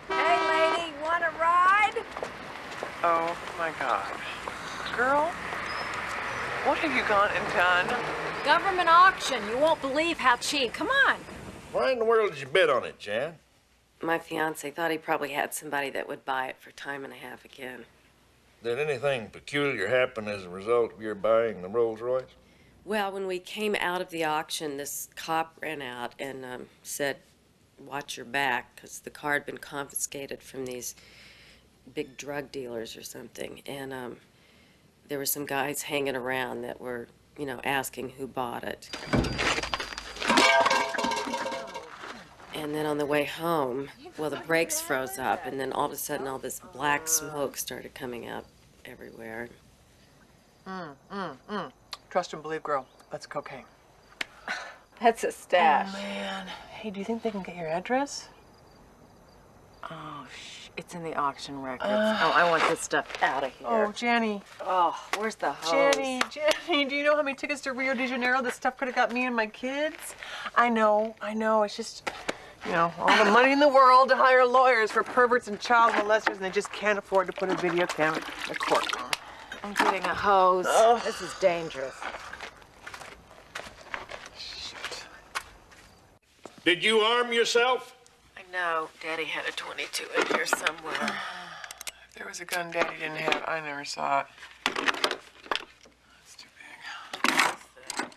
[SPEAKER 5] Hey, lady, want a ride?
[SPEAKER 16] Oh, my God. Girl, what have you gone and done?
[SPEAKER 5] Government auction. You won't believe how cheap. Come on.
[SPEAKER 23] Why in the world did you bid on it, Jan?
[SPEAKER 10] My fiance thought he probably had somebody that would buy it for time and a half again.
[SPEAKER 23] Did anything peculiar happen as a result of your buying the Rolls Royce?
[SPEAKER 10] Well, when we came out of the auction, this cop ran out and said, watch your back, because the car had been confiscated from these big drug dealers or something. And there were some guys hanging around that were, you know, asking who bought it. And then on the way home, well, the brakes froze up, and then all of a sudden all this black smoke started coming out everywhere.
[SPEAKER 16] Trust and believe, girl. That's cocaine.
[SPEAKER 20] That's a stash.
[SPEAKER 16] Oh, man. Hey, do you think they can get your address?
[SPEAKER 20] Oh, it's in the auction records. I want this stuff out of here.
[SPEAKER 16] Oh, Jenny.
[SPEAKER 20] Oh, where's the hose?
[SPEAKER 16] Jenny, do you know how many tickets to Rio de Janeiro this stuff could have got me and my kids? I know. It's just, you know, all the money in the world to hire lawyers for perverts and child molesters, and they just can't afford to put a video camera in the courtroom.
[SPEAKER 20] I'm getting a hose. This is dangerous.
[SPEAKER 16] Shoot.
[SPEAKER 23] Did you arm yourself?
[SPEAKER 16] I know. Daddy had a 22 in here somewhere. If there was a gun Daddy didn't have, I never saw it. That's too big.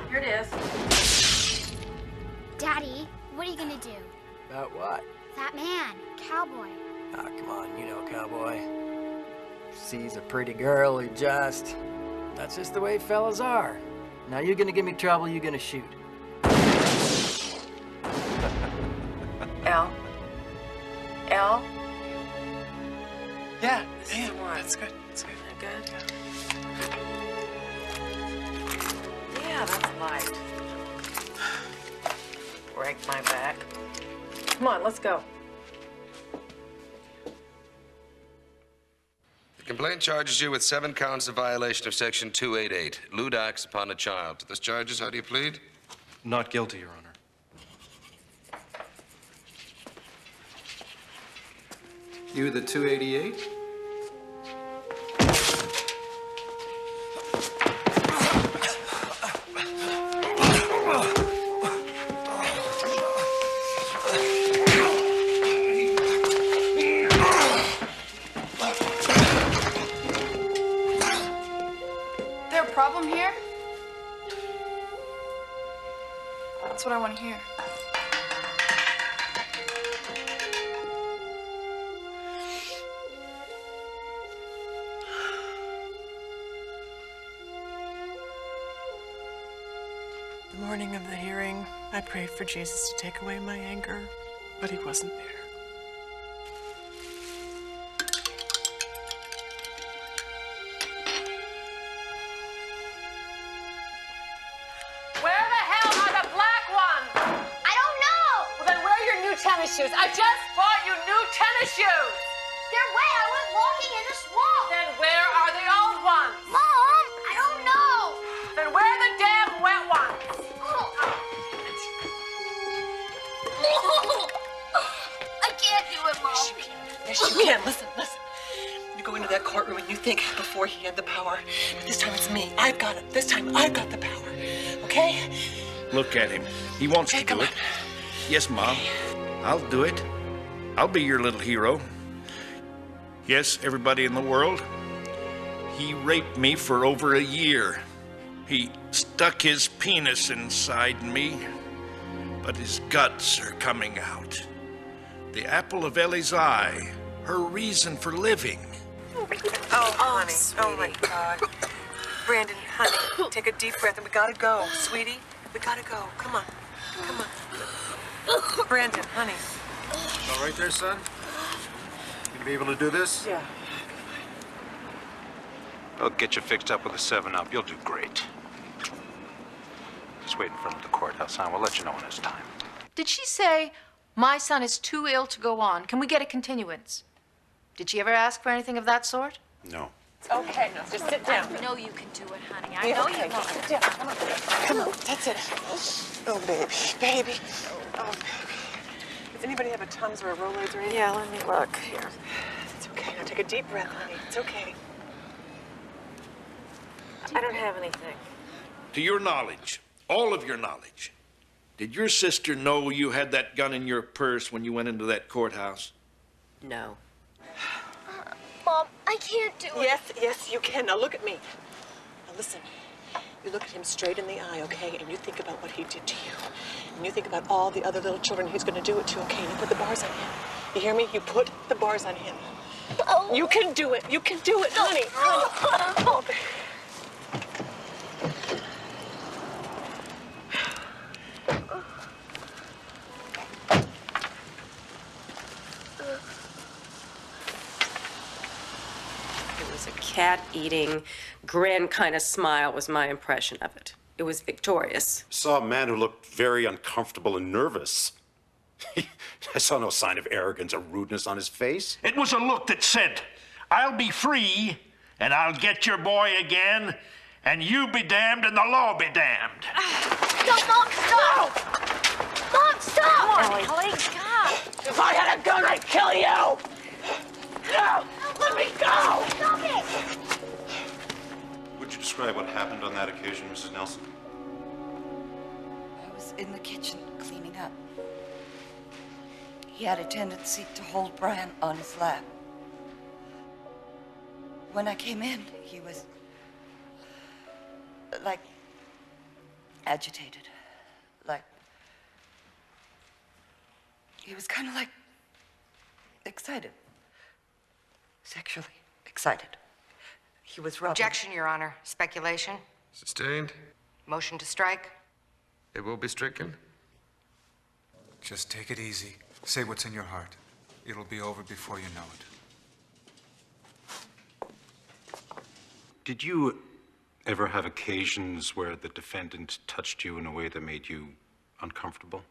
[SPEAKER 20] Here it is.
[SPEAKER 22] Daddy, what are you gonna do?
[SPEAKER 9] About what?
[SPEAKER 22] That man, cowboy.
[SPEAKER 9] Ah, come on, you know, cowboy. Sees a pretty girl, he just... That's just the way fellas are. Now you're gonna give me trouble, you're gonna shoot.
[SPEAKER 16] Al?
[SPEAKER 10] Yeah,
[SPEAKER 16] that's good. That's good.
[SPEAKER 10] Good? Yeah, that's light.
[SPEAKER 20] Break my back. Come on, let's go.
[SPEAKER 12] The complaint charges you with 7 counts of violation of Section 288, lewd acts upon a child. To those charges, how do you plead?
[SPEAKER 13] Not guilty, Your Honor. You the 288?
[SPEAKER 20] There a problem here? That's what I want to hear.
[SPEAKER 16] The morning of the hearing, I prayed for Jesus to take away my anger, but he wasn't there.
[SPEAKER 5] Where the hell are the black ones?
[SPEAKER 22] I don't know.
[SPEAKER 5] Well, then wear your new tennis shoes. I just bought you new tennis shoes.
[SPEAKER 22] They're wet. I went walking in the swamp.
[SPEAKER 5] Then where are the old ones?
[SPEAKER 22] Mom, I don't know.
[SPEAKER 5] Then wear the damn wet ones.
[SPEAKER 22] I can't do it, Mom.
[SPEAKER 16] Yes, you can. Listen. You go into that courtroom and you think before he had the power. But this time it's me. I've got it. This time I've got the power. Okay?
[SPEAKER 23] Look at him. He wants to do it. Yes, Mom. I'll do it. I'll be your little hero. Yes, everybody in the world. He raped me for over a year. He stuck his penis inside me, but his guts are coming out. The apple of Ellie's eye, her reason for living.
[SPEAKER 16] Oh, honey. Oh, my God. Brandon, honey, take a deep breath and we gotta go. Sweetie, we gotta go. Come on. Brandon, honey.
[SPEAKER 17] All right there, son? You gonna be able to do this?
[SPEAKER 16] Yeah.
[SPEAKER 17] I'll get you fixed up with a 7-Up. You'll do great. Just wait in front of the courthouse, huh? We'll let you know when it's time.
[SPEAKER 20] Did she say, my son is too ill to go on? Can we get a continuance? Did she ever ask for anything of that sort?
[SPEAKER 17] No.
[SPEAKER 16] It's okay. No, just sit down.
[SPEAKER 5] I know you can do it, honey. I
[SPEAKER 16] Yeah,
[SPEAKER 5] know
[SPEAKER 16] okay.
[SPEAKER 5] you can.
[SPEAKER 16] Sit down. Come on. That's it. Oh, baby. Oh, baby. Does anybody have a Tums or a Rolaids or anything?
[SPEAKER 10] Yeah, let me look here.
[SPEAKER 16] It's okay. Now take a deep breath, honey. It's okay.
[SPEAKER 10] I don't have anything.
[SPEAKER 23] To your knowledge, all of your knowledge, did your sister know you had that gun in your purse when you went into that courthouse?
[SPEAKER 10] No.
[SPEAKER 22] Mom, I can't do it.
[SPEAKER 16] Yes, you can. Now look at me. Now listen. You look at him straight in the eye, okay? And you think about what he did to you. And you think about all the other little children he's going to do it to, okay? And you put the bars on him. You hear me? You put the bars on him.
[SPEAKER 22] Oh.
[SPEAKER 16] You can do it. You can do it, honey. Oh, baby.
[SPEAKER 10] A cat-eating, grin kind of smile was my impression of it. It was victorious.
[SPEAKER 7] Saw a man who looked very uncomfortable and nervous. I saw no sign of arrogance or rudeness on his face.
[SPEAKER 23] It was a look that said, I'll be free, and I'll get your boy again, and you be damned and the law be damned.
[SPEAKER 22] Stop, Mom, stop! Mom, stop!
[SPEAKER 5] Come on, Ellie, stop.
[SPEAKER 16] If I had a gun, I'd kill you! No! Let me go!
[SPEAKER 22] Stop it!
[SPEAKER 7] Would you describe what happened on that occasion, Mrs. Nelson?
[SPEAKER 6] I was in the kitchen cleaning up. He had a tendency to hold Brian on his lap. When I came in, he was like agitated, like he was kind of like excited, sexually excited. He was rubbing.
[SPEAKER 14] Objection, Your Honor. Speculation.
[SPEAKER 12] Sustained.
[SPEAKER 14] Motion to strike.
[SPEAKER 12] It will be stricken.
[SPEAKER 18] Just take it easy. Say what's in your heart. It'll be over before you know it.
[SPEAKER 7] Did you ever have occasions where the defendant touched you in a way that made you uncomfortable?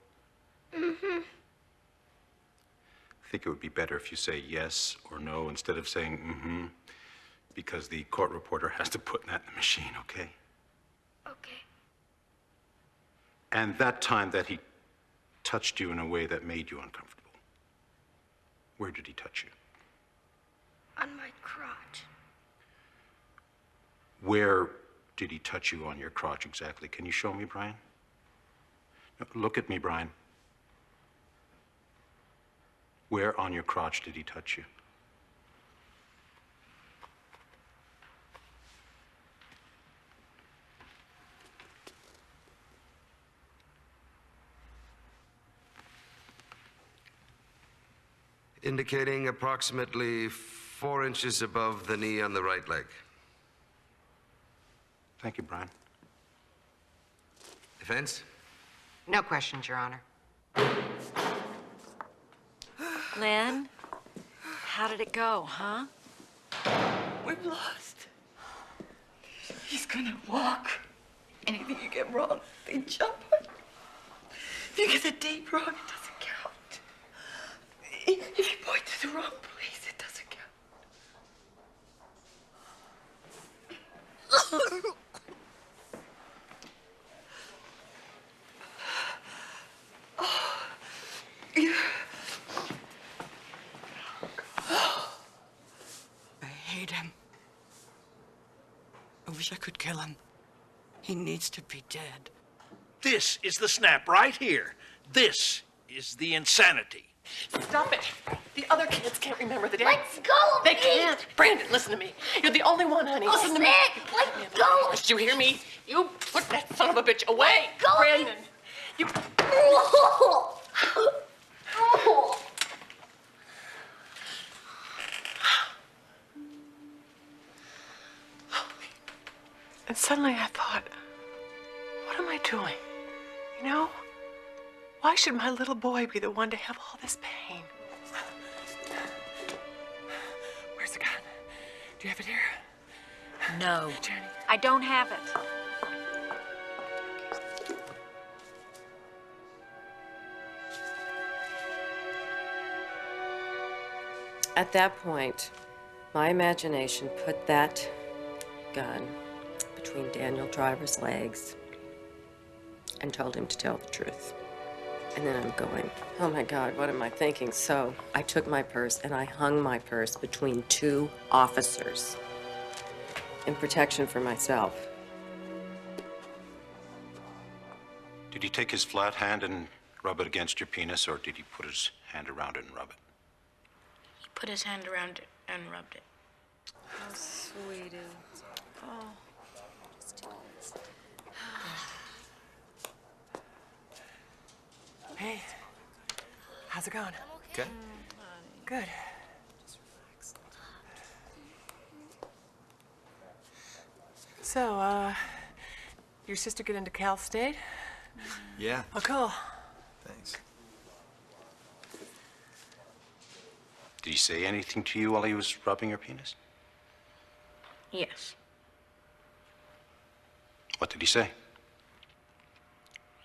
[SPEAKER 22] Mm-hmm.
[SPEAKER 7] I think it would be better if you say yes or no instead of saying mm-hmm, because the court reporter has to put that in the machine, okay?
[SPEAKER 22] Okay.
[SPEAKER 7] And that time that he touched you in a way that made you uncomfortable, where did he touch you?
[SPEAKER 22] On my crotch.
[SPEAKER 7] Where did he touch you on your crotch exactly? Can you show me, Brian? No, look at me, Brian. Where on your crotch did he touch you?
[SPEAKER 12] Indicating approximately 4 inches above the knee on the right leg.
[SPEAKER 7] Thank you, Brian.
[SPEAKER 12] Defense?
[SPEAKER 14] No questions, Your Honor.
[SPEAKER 5] Lynn, how did it go, huh?
[SPEAKER 6] We've lost. He's gonna walk. Anything you get wrong, they jump on you. If you get the date wrong, it doesn't count. If you point to the wrong place, it doesn't count. I hate him. I wish I could kill him. He needs to be dead.
[SPEAKER 15] This is the snap right here. This is the insanity.
[SPEAKER 16] Stop it. The other kids can't remember the day.
[SPEAKER 22] Let's go,
[SPEAKER 16] They
[SPEAKER 22] Pete.
[SPEAKER 16] can't. Brandon, listen to me. You're the only one, honey.
[SPEAKER 22] Oh,
[SPEAKER 16] Listen to me.
[SPEAKER 22] sick. Let's go.
[SPEAKER 16] Did you hear me? You put that son of a bitch away.
[SPEAKER 22] Go,
[SPEAKER 16] Brandon. You.
[SPEAKER 22] Oh. Oh.
[SPEAKER 16] And suddenly I thought, what am I doing? You know? Why should my little boy be the one to have all this pain? Where's the gun? Do you have it here?
[SPEAKER 5] No.
[SPEAKER 16] Jenny.
[SPEAKER 5] I don't have it.
[SPEAKER 10] At that point, my imagination put that gun between Daniel Driver's legs and told him to tell the truth. And then I'm going, oh my God, what am I thinking? So I took my purse and I hung my purse between 2 officers in protection for myself.
[SPEAKER 7] Did he take his flat hand and rub it against your penis, or did he put his hand around it and rub it?
[SPEAKER 22] He put his hand around it and rubbed it.
[SPEAKER 10] Oh, sweetie.
[SPEAKER 16] Oh. Hey, how's it going?
[SPEAKER 13] Okay.
[SPEAKER 16] Good. So, your sister get into Cal State?
[SPEAKER 13] Yeah.
[SPEAKER 16] Oh, cool.
[SPEAKER 13] Thanks.
[SPEAKER 7] Did he say anything to you while he was rubbing your penis?
[SPEAKER 22] Yes.
[SPEAKER 7] What did he say?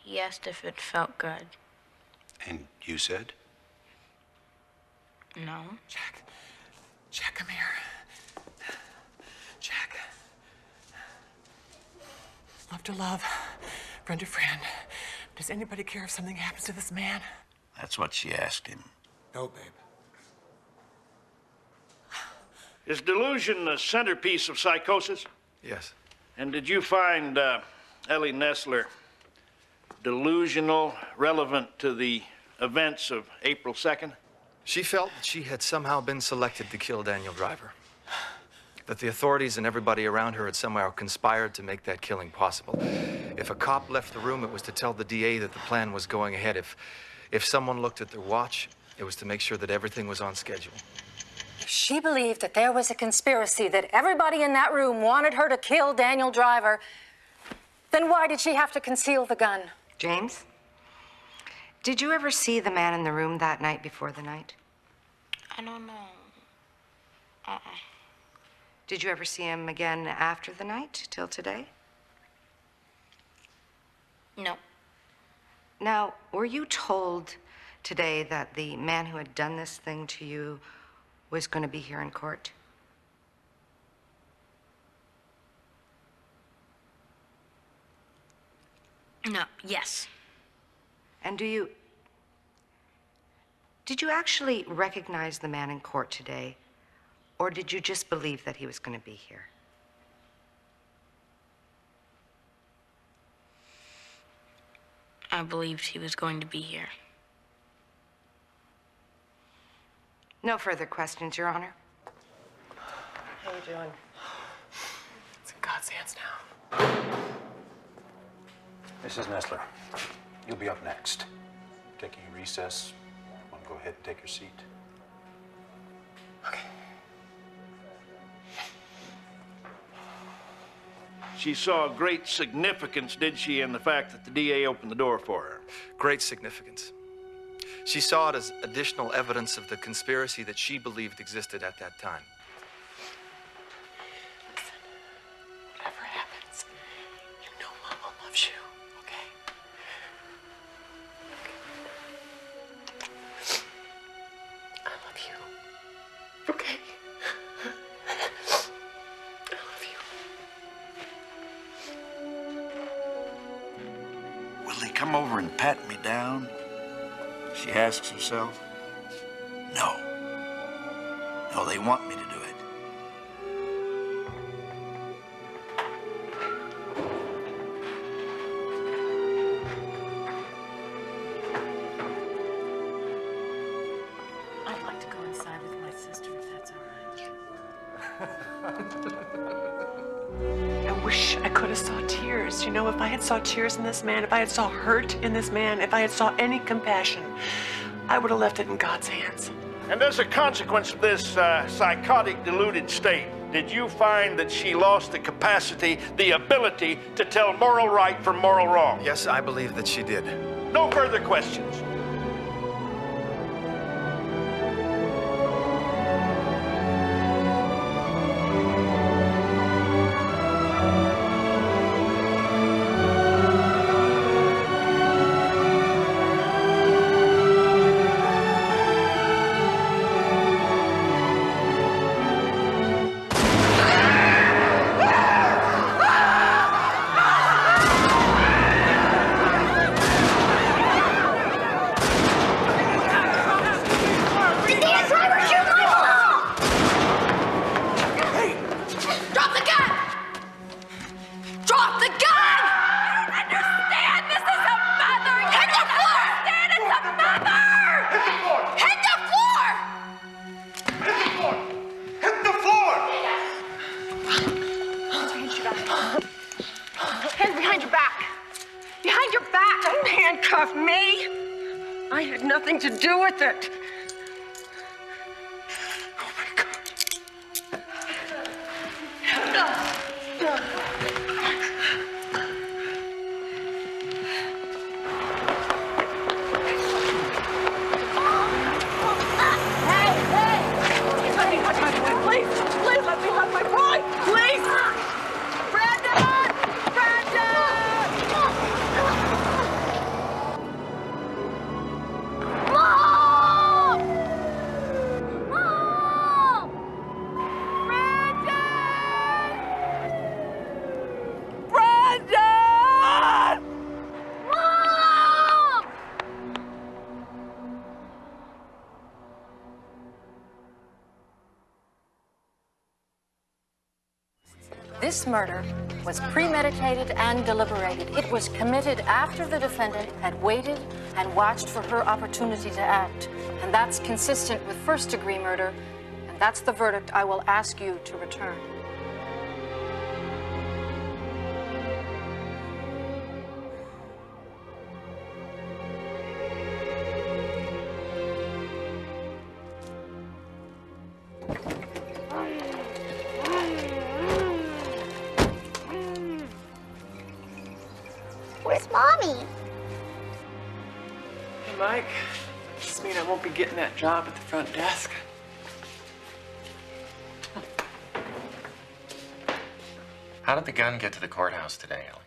[SPEAKER 22] He asked if it felt good.
[SPEAKER 7] And you said?
[SPEAKER 22] No.
[SPEAKER 16] Jack, come here. Jack. Love to love, friend to friend. Does anybody care if something happens to this man?
[SPEAKER 23] That's what she asked him.
[SPEAKER 18] No, babe.
[SPEAKER 15] Is delusion the centerpiece of psychosis?
[SPEAKER 13] Yes.
[SPEAKER 15] And did you find Ellie Nesler delusional, relevant to the events of April 2nd?
[SPEAKER 13] She felt that she had somehow been selected to kill Daniel Driver. That the authorities and everybody around her had somehow conspired to make that killing possible. If a cop left the room, it was to tell the DA that the plan was going ahead. If someone looked at their watch, it was to make sure that everything was on schedule.
[SPEAKER 20] She believed that there was a conspiracy, that everybody in that room wanted her to kill Daniel Driver. Then why did she have to conceal the gun?
[SPEAKER 14] James, did you ever see the man in the room that night before the night?
[SPEAKER 22] I don't know.
[SPEAKER 14] Did you ever see him again after the night, till today?
[SPEAKER 22] No.
[SPEAKER 14] Now, were you told today that the man who had done this thing to you was going to be here in court?
[SPEAKER 22] No. Yes.
[SPEAKER 14] And did you actually recognize the man in court today? Or did you just believe that he was going to be here?
[SPEAKER 1] I believed he was going to be here.
[SPEAKER 14] No further questions, Your Honor.
[SPEAKER 16] How you doing? It's in God's hands now.
[SPEAKER 7] Mrs. Nesler, you'll be up next. Taking a recess. Want to go ahead and take your seat?
[SPEAKER 23] She saw great significance, did she, in the fact that the DA opened the door for her?
[SPEAKER 3] Great significance. She saw it as additional evidence of the conspiracy that she believed existed at that time.
[SPEAKER 16] Whatever happens, you know Mama loves you, okay? I love you. Okay? I love you.
[SPEAKER 23] Will they come over and pat me down? She asks herself. No. No, they want me to do it.
[SPEAKER 4] I'd like to go inside with my sister, if that's all right.
[SPEAKER 16] I wish I could have saw tears. You know, if I had saw tears in this man, if I had saw hurt in this man, if I had saw any compassion, I would have left it in God's hands.
[SPEAKER 23] And as a consequence of this psychotic, deluded state, did you find that she lost the capacity, the ability to tell moral right from moral wrong?
[SPEAKER 3] Yes, I believe that she did.
[SPEAKER 23] No further questions.
[SPEAKER 16] Hands behind your back. Behind your back. Don't handcuff me. I had nothing to do with it.
[SPEAKER 20] This murder was premeditated and deliberated. It was committed after the defendant had waited and watched for her opportunity to act. And that's consistent with first-degree murder, and that's the verdict I will ask you to return.
[SPEAKER 22] Where's Mommy?
[SPEAKER 16] Hey, Mike. Does this mean I won't be getting that job at the front desk?
[SPEAKER 13] How did the gun get to the courthouse today, Ellie?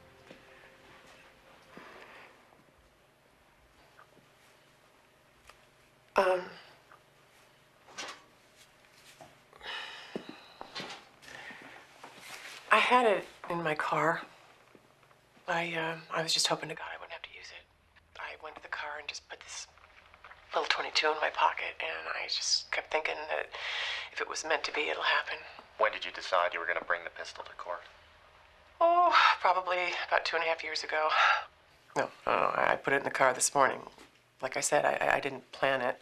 [SPEAKER 16] I had it in my car. I was just hoping to God I wouldn't have to use it. I went to the car and just put this little 22 in my pocket, and I just kept thinking that if it was meant to be, it'll happen.
[SPEAKER 13] When did you decide you were going to bring the pistol to court?
[SPEAKER 16] Oh, probably about 2.5 years ago. No, I put it in the car this morning. Like I said, I didn't plan it.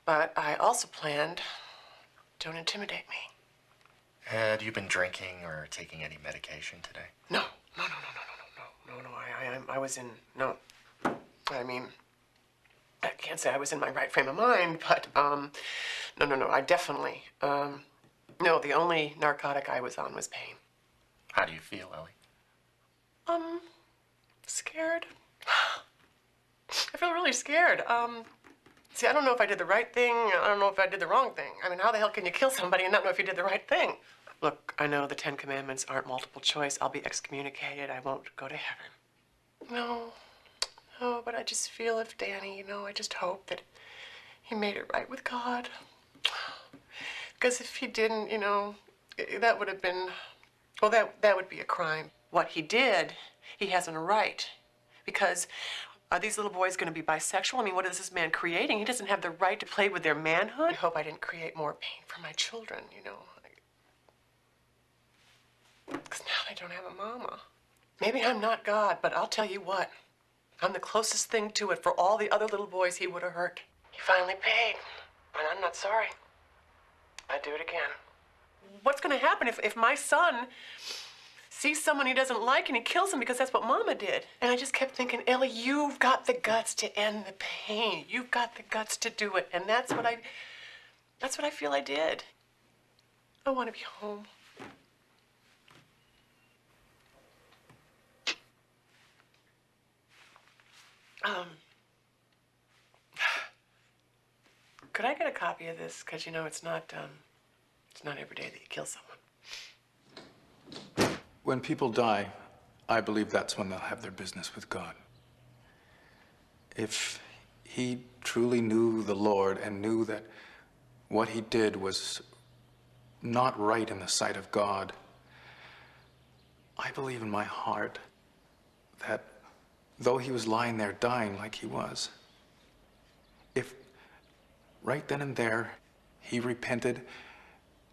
[SPEAKER 16] But I also planned, don't intimidate me.
[SPEAKER 13] Had you been drinking or taking any medication today?
[SPEAKER 16] No, I was in, no. I mean, I can't say I was in my right frame of mind, but, no, I definitely, no, the only narcotic I was on was pain.
[SPEAKER 13] How do you feel, Ellie?
[SPEAKER 16] Scared. I feel really scared. See, I don't know if I did the right thing. I don't know if I did the wrong thing. I mean, how the hell can you kill somebody and not know if you did the right thing? Look, I know the 10 Commandments aren't multiple choice. I'll be excommunicated. I won't go to heaven. No, but I just feel if Danny, I just hope that he made it right with God. Because if he didn't, that would have been, well, that would be a crime. What he did, he hasn't a right. Because are these little boys going to be bisexual? I mean, what is this man creating? He doesn't have the right to play with their manhood. I hope I didn't create more pain for my children, Because now they don't have a mama. Maybe I'm not God, but I'll tell you what. I'm the closest thing to it for all the other little boys he would have hurt. He finally paid, and I'm not sorry. I'd do it again. What's going to happen if my son sees someone he doesn't like and he kills him because that's what Mama did? And I just kept thinking, Ellie, you've got the guts to end the pain. You've got the guts to do it, and that's what I feel I did. I want to be home. Could I get a copy of this? Because, it's not every day that you kill someone.
[SPEAKER 17] When people die, I believe that's when they'll have their business with God. If he truly knew the Lord and knew that what he did was not right in the sight of God, I believe in my heart that though he was lying there dying like he was, if right then and there he repented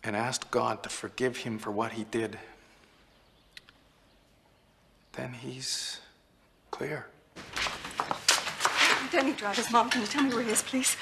[SPEAKER 17] and asked God to forgive him for what he did, then he's clear.
[SPEAKER 6] Danny Driver's mom, can you tell me where he is, please?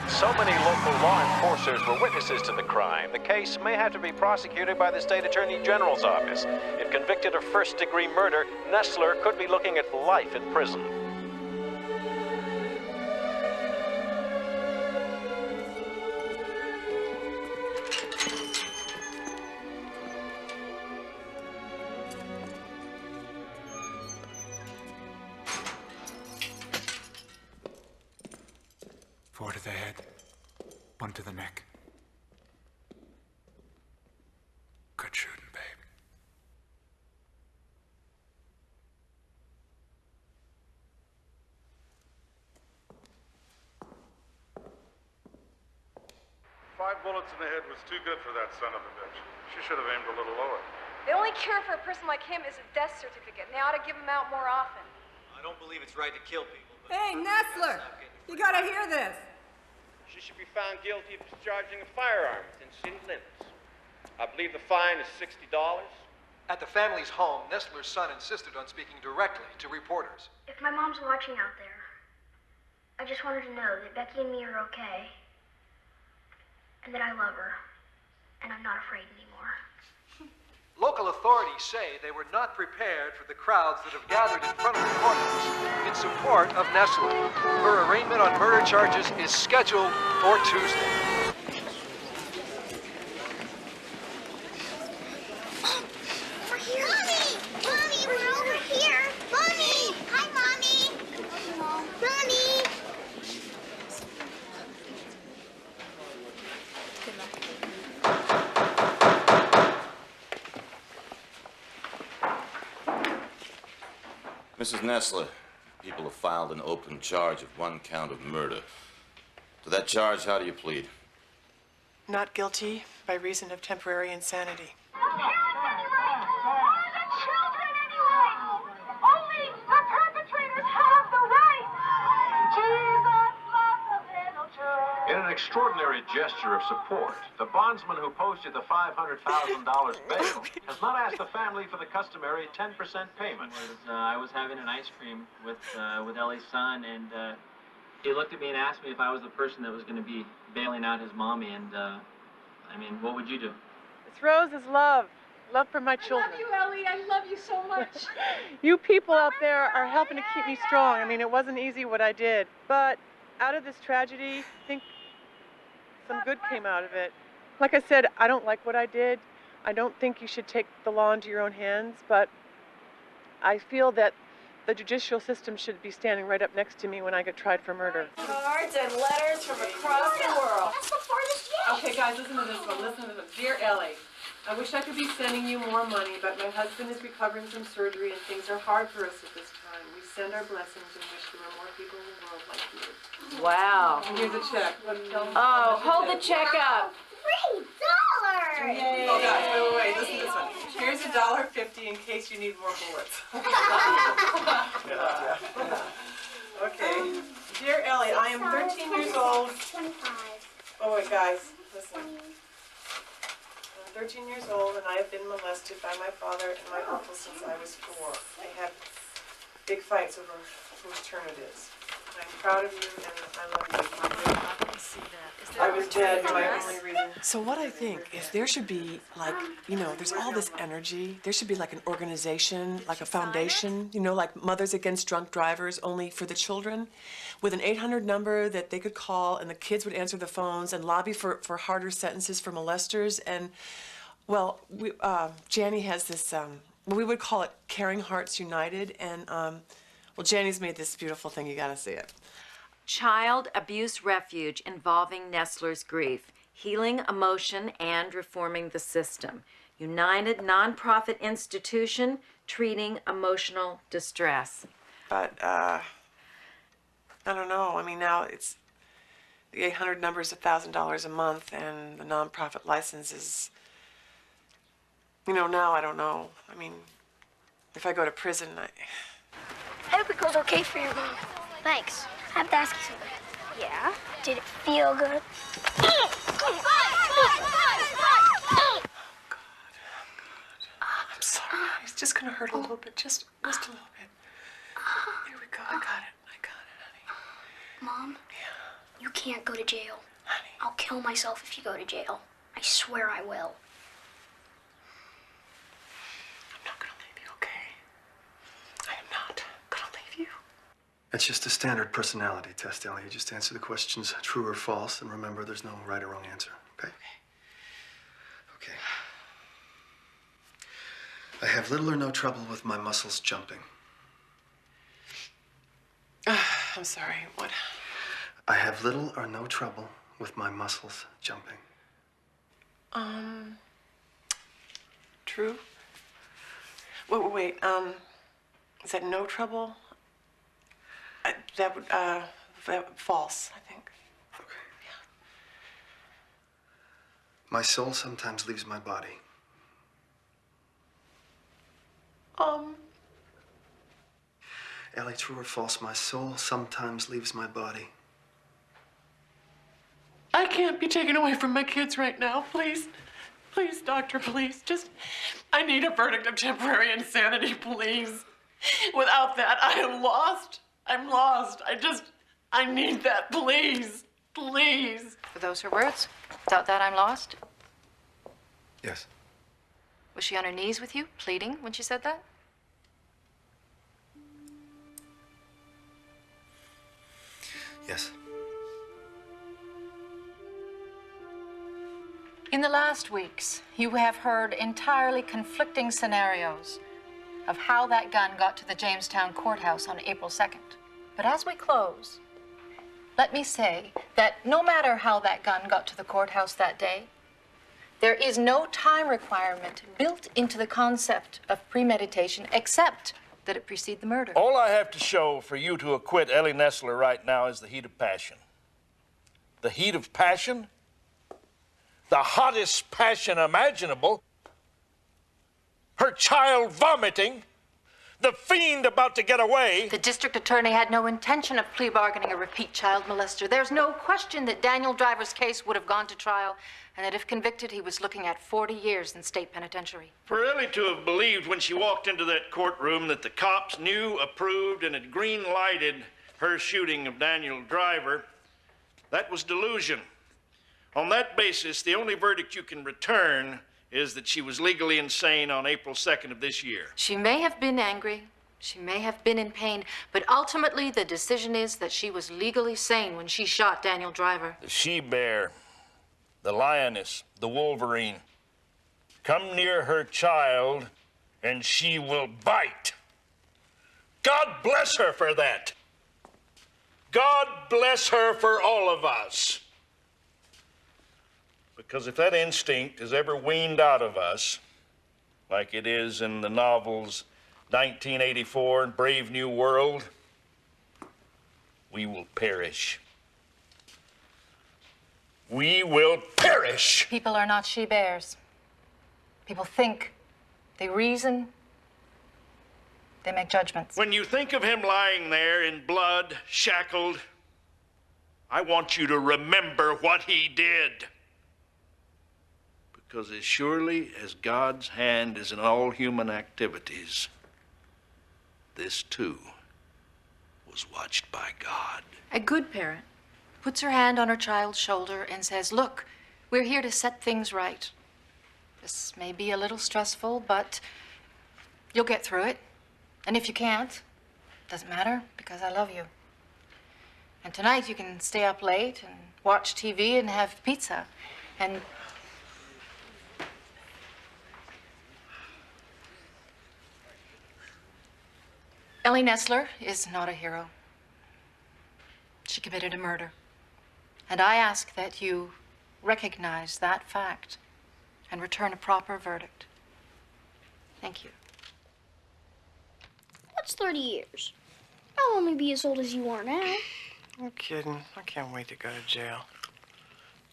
[SPEAKER 8] So many local law enforcers were witnesses to the crime. The case may have to be prosecuted by the State Attorney General's office. If convicted of first-degree murder, Nesler could be looking at life in prison.
[SPEAKER 18] Four to the head, one to the neck. Good shooting, babe.
[SPEAKER 19] Five bullets in the head was too good for that son of a bitch. She should have aimed a little lower.
[SPEAKER 5] The only cure for a person like him is a death certificate, and they ought to give them out more often.
[SPEAKER 21] I don't believe it's right to kill people.
[SPEAKER 24] Hey, Nesler! You gotta hear this.
[SPEAKER 25] She should be found guilty of discharging a firearm within city limits. I believe the fine is $60.
[SPEAKER 26] At the family's home, Nesler's son insisted on speaking directly to reporters.
[SPEAKER 22] If my mom's watching out there, I just want her to know that Becky and me are okay, and that I love her, and I'm not afraid anymore.
[SPEAKER 26] Local authorities say they were not prepared for the crowds that have gathered in front of the courthouse in support of Nesler. Her arraignment on murder charges is scheduled for Tuesday.
[SPEAKER 22] Over here. Mommy! Mommy, we're over here. Mommy! Hi, Mommy. Mommy!
[SPEAKER 2] Mrs. Nesler, people have filed an open charge of 1 count of murder. To that charge, how do you plead?
[SPEAKER 16] Not guilty by reason of temporary insanity.
[SPEAKER 8] In an extraordinary gesture of support, the bondsman who posted the $500,000 bail has not asked the family for the customary 10% payment.
[SPEAKER 9] I was having an ice cream with Ellie's son, and he looked at me and asked me if I was the person that was going to be bailing out his mommy, and I mean, what would you do?
[SPEAKER 16] It's Rose's love. Love for my children.
[SPEAKER 5] I love you, Ellie. I love you so much.
[SPEAKER 16] You people out there are helping to keep me strong. I mean, it wasn't easy what I did, but out of this tragedy, I think some good came out of it. Like I said, I don't like what I did. I don't think you should take the law into your own hands, but I feel that the judicial system should be standing right up next to me when I get tried for murder.
[SPEAKER 24] Cards and letters from across the world.
[SPEAKER 22] That's the farthest yet.
[SPEAKER 16] Okay, guys, listen to this one. Listen to this one. Dear Ellie, I wish I could be sending you more money, but my husband is recovering from surgery and things are hard for us at this time. We send our blessings and wish there were more people in the world like you.
[SPEAKER 24] Wow.
[SPEAKER 16] And here's a check.
[SPEAKER 24] Oh, hold the check up.
[SPEAKER 22] $3!
[SPEAKER 16] Yay. Oh, guys, wait, listen to this one. Here's $1.50 in case you need more bullets. Okay. Dear Ellie, I am 13 years old.
[SPEAKER 22] 25.
[SPEAKER 16] Oh, wait, guys, listen. I'm 13 years old and I have been molested by my father and my uncle since I was 4. I have big fights over whose turn it is. I'm proud of you and I love you. I was dead, my only reason. So what I think is there should be, like, you know, there's all this energy. There should be like an organization, like a foundation, you know, like Mothers Against Drunk Drivers, only for the children, with an 800 number that they could call and the kids would answer the phones and lobby for harder sentences for molesters. And, well, Janny has this, we would call it Caring Hearts United. And, well, Janny's made this beautiful thing. You gotta see it.
[SPEAKER 10] Child Abuse Refuge involving Nesler's grief, healing emotion and reforming the system. United nonprofit institution treating emotional distress.
[SPEAKER 16] But, I don't know. I mean, now it's, the 800 number is $1,000 a month and the nonprofit license is, you know, now I don't know. I mean, if I go to prison,
[SPEAKER 22] I hope it goes okay for your mom. Thanks. I have to ask you something. Yeah? Did it feel good?
[SPEAKER 16] I'm sorry. It's just gonna hurt a little bit, just a little bit. Here we go. I got it, honey.
[SPEAKER 22] Mom? Yeah? You can't go to jail. Honey. I'll kill myself if you go to jail. I swear I will.
[SPEAKER 16] I'm not gonna leave you, okay? I am not gonna leave you.
[SPEAKER 3] It's just a standard personality test, Ellie. You just answer the questions true or false, and remember there's no right or wrong answer, okay? Okay. I have little or no trouble with my muscles jumping.
[SPEAKER 16] I'm sorry, what?
[SPEAKER 3] I have little or no trouble with my muscles jumping.
[SPEAKER 16] True? Wait, is that no trouble? That would, false, I think.
[SPEAKER 3] Okay. Yeah. My soul sometimes leaves my body. Ellie, true or false, my soul sometimes leaves my body.
[SPEAKER 16] I can't be taken away from my kids right now, please. Please, doctor, please. Just, I need a verdict of temporary insanity, please. Without that, I am lost. I'm lost. I need that, please. Please.
[SPEAKER 10] For those her words, without that I'm lost?
[SPEAKER 3] Yes.
[SPEAKER 20] Was she on her knees with you, pleading when she said that?
[SPEAKER 3] Yes.
[SPEAKER 20] In the last weeks, you have heard entirely conflicting scenarios of how that gun got to the Jamestown courthouse on April 2nd. But as we close, let me say that no matter how that gun got to the courthouse that day, there is no time requirement built into the concept of premeditation except that it precede the murder.
[SPEAKER 23] All I have to show for you to acquit Ellie Nesler right now is the heat of passion. The heat of passion? The hottest passion imaginable. Her child vomiting. The fiend about to get away.
[SPEAKER 20] The district attorney had no intention of plea bargaining a repeat child molester. There's no question that Daniel Driver's case would have gone to trial, and that if convicted, he was looking at 40 years in state penitentiary.
[SPEAKER 23] For Ellie to have believed when she walked into that courtroom that the cops knew, approved, and had green-lighted her shooting of Daniel Driver, that was delusion. On that basis, the only verdict you can return is that she was legally insane on April 2nd of this year.
[SPEAKER 20] She may have been angry, she may have been in pain, but ultimately the decision is that she was legally sane when she shot Daniel Driver.
[SPEAKER 23] The she-bear, the lioness, the wolverine. Come near her child and she will bite. God bless her for that. God bless her for all of us. Because if that instinct is ever weaned out of us, like it is in the novels 1984 and Brave New World, we will perish. We will perish.
[SPEAKER 20] People are not she-bears. People think, they reason, they make judgments.
[SPEAKER 23] When you think of him lying there in blood, shackled, I want you to remember what he did. Because as surely as God's hand is in all human activities, this too was watched by God.
[SPEAKER 20] A good parent puts her hand on her child's shoulder and says, look, we're here to set things right. This may be a little stressful, but you'll get through it. And if you can't, doesn't matter, because I love you. And tonight you can stay up late and watch TV and have pizza. And Ellie Nesler is not a hero. She committed a murder. And I ask that you recognize that fact and return a proper verdict. Thank you.
[SPEAKER 22] What's 30 years? I'll only be as old as you are now.
[SPEAKER 16] No kidding. I can't wait to go to jail.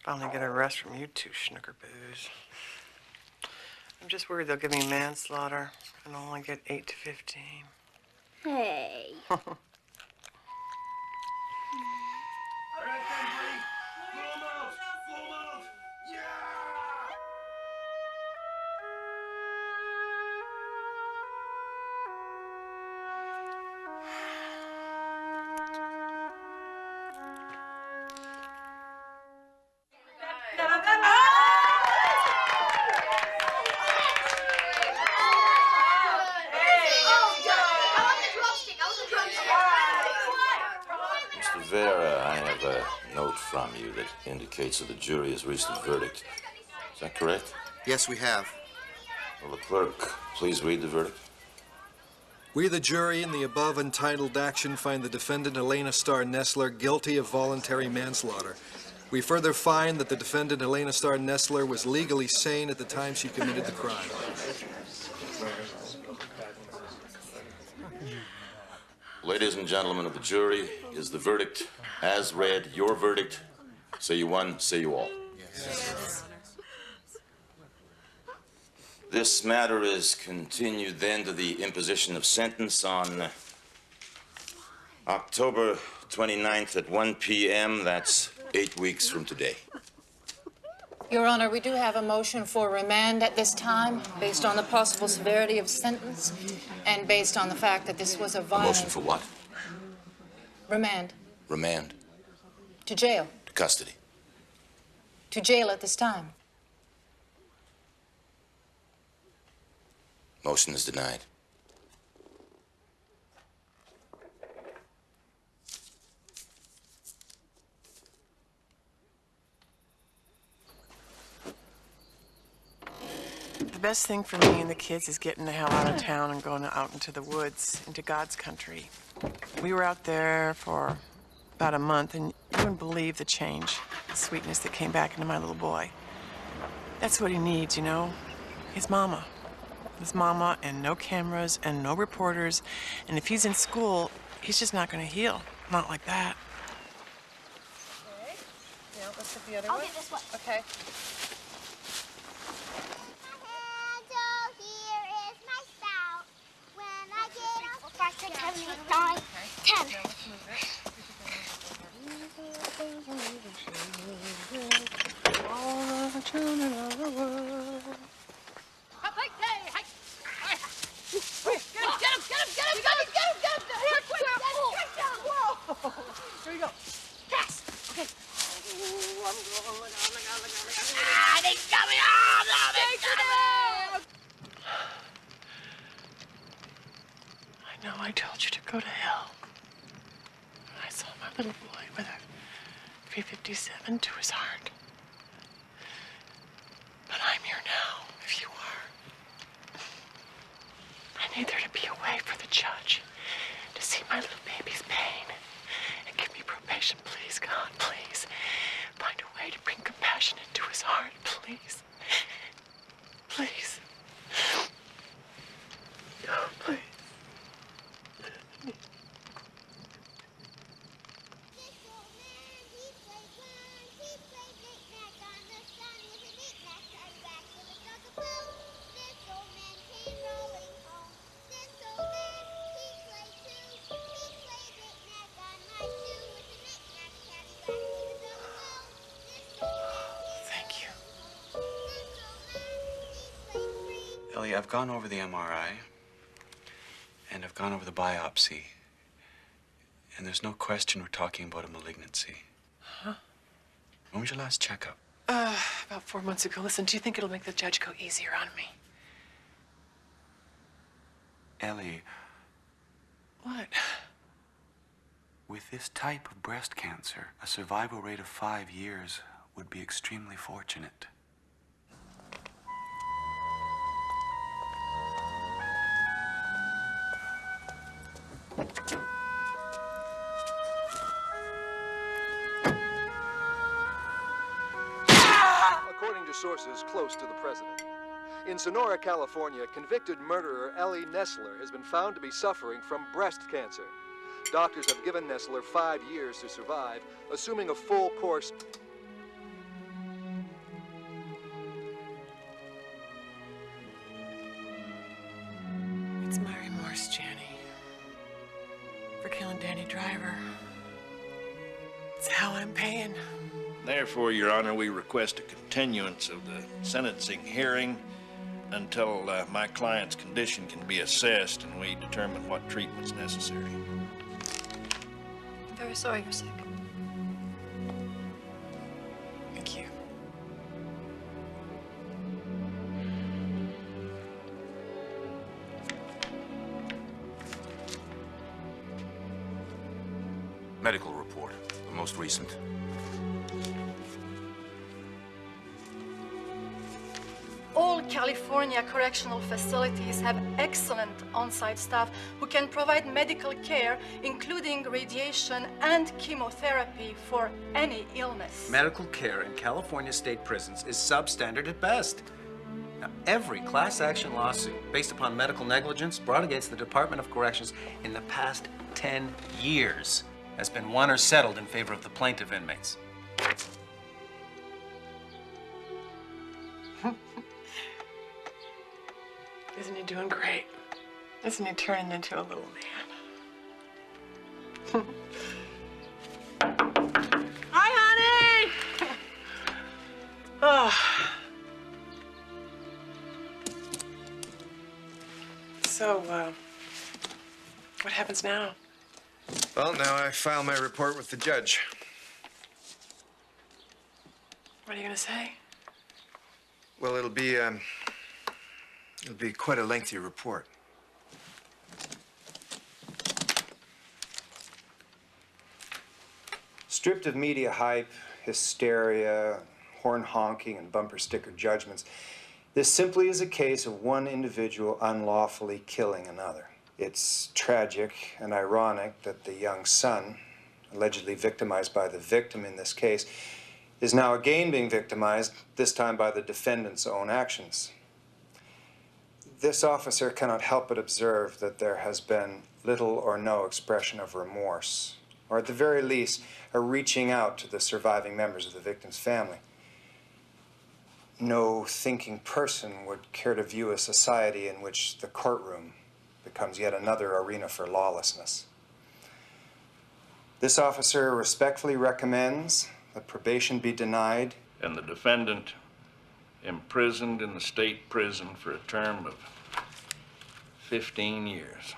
[SPEAKER 16] Finally get a rest from you two schnookerboos. I'm just worried they'll give me manslaughter and I'll only get 8 to 15.
[SPEAKER 22] Hey.
[SPEAKER 2] Mr. Vera, I have a note from you that indicates that the jury has reached a verdict. Is that correct?
[SPEAKER 1] Yes, we have.
[SPEAKER 2] Will the clerk please read the verdict?
[SPEAKER 26] We, the jury, in the above entitled action, find the defendant, Elena Starr Nesler, guilty of voluntary manslaughter. We further find that the defendant, Elena Starr Nesler, was legally sane at the time she committed the crime.
[SPEAKER 2] Ladies and gentlemen of the jury, is the verdict as read your verdict? Say you one, say you all.
[SPEAKER 1] Yes.
[SPEAKER 2] This matter is continued then to the imposition of sentence on October 29th at 1 p.m. That's 8 weeks from today.
[SPEAKER 20] Your Honor, we do have a motion for remand at this time, based on the possible severity of sentence, and based on the fact that this was a violent...
[SPEAKER 2] Motion for what?
[SPEAKER 20] Remand.
[SPEAKER 2] Remand.
[SPEAKER 20] To jail.
[SPEAKER 2] To custody.
[SPEAKER 20] To jail at this time.
[SPEAKER 2] Motion is denied.
[SPEAKER 16] The best thing for me and the kids is getting the hell out of town and going out into the woods, into God's country. We were out there for about a month, and you wouldn't believe the change, the sweetness that came back into my little boy. That's what he needs, you know? His mama. His mama, and no cameras and no reporters. And if he's in school, he's just not going to heal. Not like that.
[SPEAKER 5] Okay. Yeah, let's get the other one.
[SPEAKER 22] Okay, this one.
[SPEAKER 5] Okay.
[SPEAKER 16] All the children of the world.
[SPEAKER 5] Here we go.
[SPEAKER 22] Yes. Okay.
[SPEAKER 5] Ah, they got me! Oh, no, they got me!
[SPEAKER 16] I know I told you to go to hell. I saw my little boy with a 357 to his heart. But I'm here now, if you are. I need there to be a way for the judge to see my little baby's pain and give me probation, please, God, please. Find a way to bring compassion into his heart, please. Please. Oh, please.
[SPEAKER 4] Thank you. Ellie, I've gone over the MRI, and I've gone over the biopsy, and there's no question we're talking about a malignancy.
[SPEAKER 16] Huh?
[SPEAKER 4] When was your last checkup?
[SPEAKER 16] About 4 months ago. Listen, do you think it'll make the judge go easier on me?
[SPEAKER 4] Ellie,
[SPEAKER 16] What?
[SPEAKER 4] with this type of breast cancer, a survival rate of 5 years would be extremely fortunate.
[SPEAKER 26] According to sources close to the president. In Sonora, California, convicted murderer Ellie Nesler has been found to be suffering from breast cancer. Doctors have given Nesler 5 years to survive, assuming a full course.
[SPEAKER 16] It's my remorse, Jenny. For killing Danny Driver. It's how I'm paying.
[SPEAKER 23] Therefore, Your Honor, we request a continuance of the sentencing hearing until my client's condition can be assessed and we determine what treatment's necessary.
[SPEAKER 6] I'm very sorry you're sick.
[SPEAKER 16] Thank you.
[SPEAKER 2] Medical report, the most recent.
[SPEAKER 6] All California correctional facilities have excellent on-site staff who can provide medical care, including radiation and chemotherapy for any illness.
[SPEAKER 7] Medical care in California state prisons is substandard at best. Now, every class action lawsuit based upon medical negligence brought against the Department of Corrections in the past 10 years has been won or settled in favor of the plaintiff inmates.
[SPEAKER 16] Isn't he doing great? Isn't he turning into a little man? Hi, honey! Oh. So, what happens now?
[SPEAKER 11] Well, now I file my report with the judge.
[SPEAKER 16] What are you gonna say?
[SPEAKER 11] Well, it'll be a It'll be quite a lengthy report.
[SPEAKER 12] Stripped of media hype, hysteria, horn honking, and bumper sticker judgments, this simply is a case of one individual unlawfully killing another. It's tragic and ironic that the young son, allegedly victimized by the victim in this case, is now again being victimized, this time by the defendant's own actions. This officer cannot help but observe that there has been little or no expression of remorse, or at the very least, a reaching out to the surviving members of the victim's family. No thinking person would care to view a society in which the courtroom becomes yet another arena for lawlessness. This officer respectfully recommends that probation be denied.
[SPEAKER 23] And the defendant imprisoned in the state prison for a term of 15 years.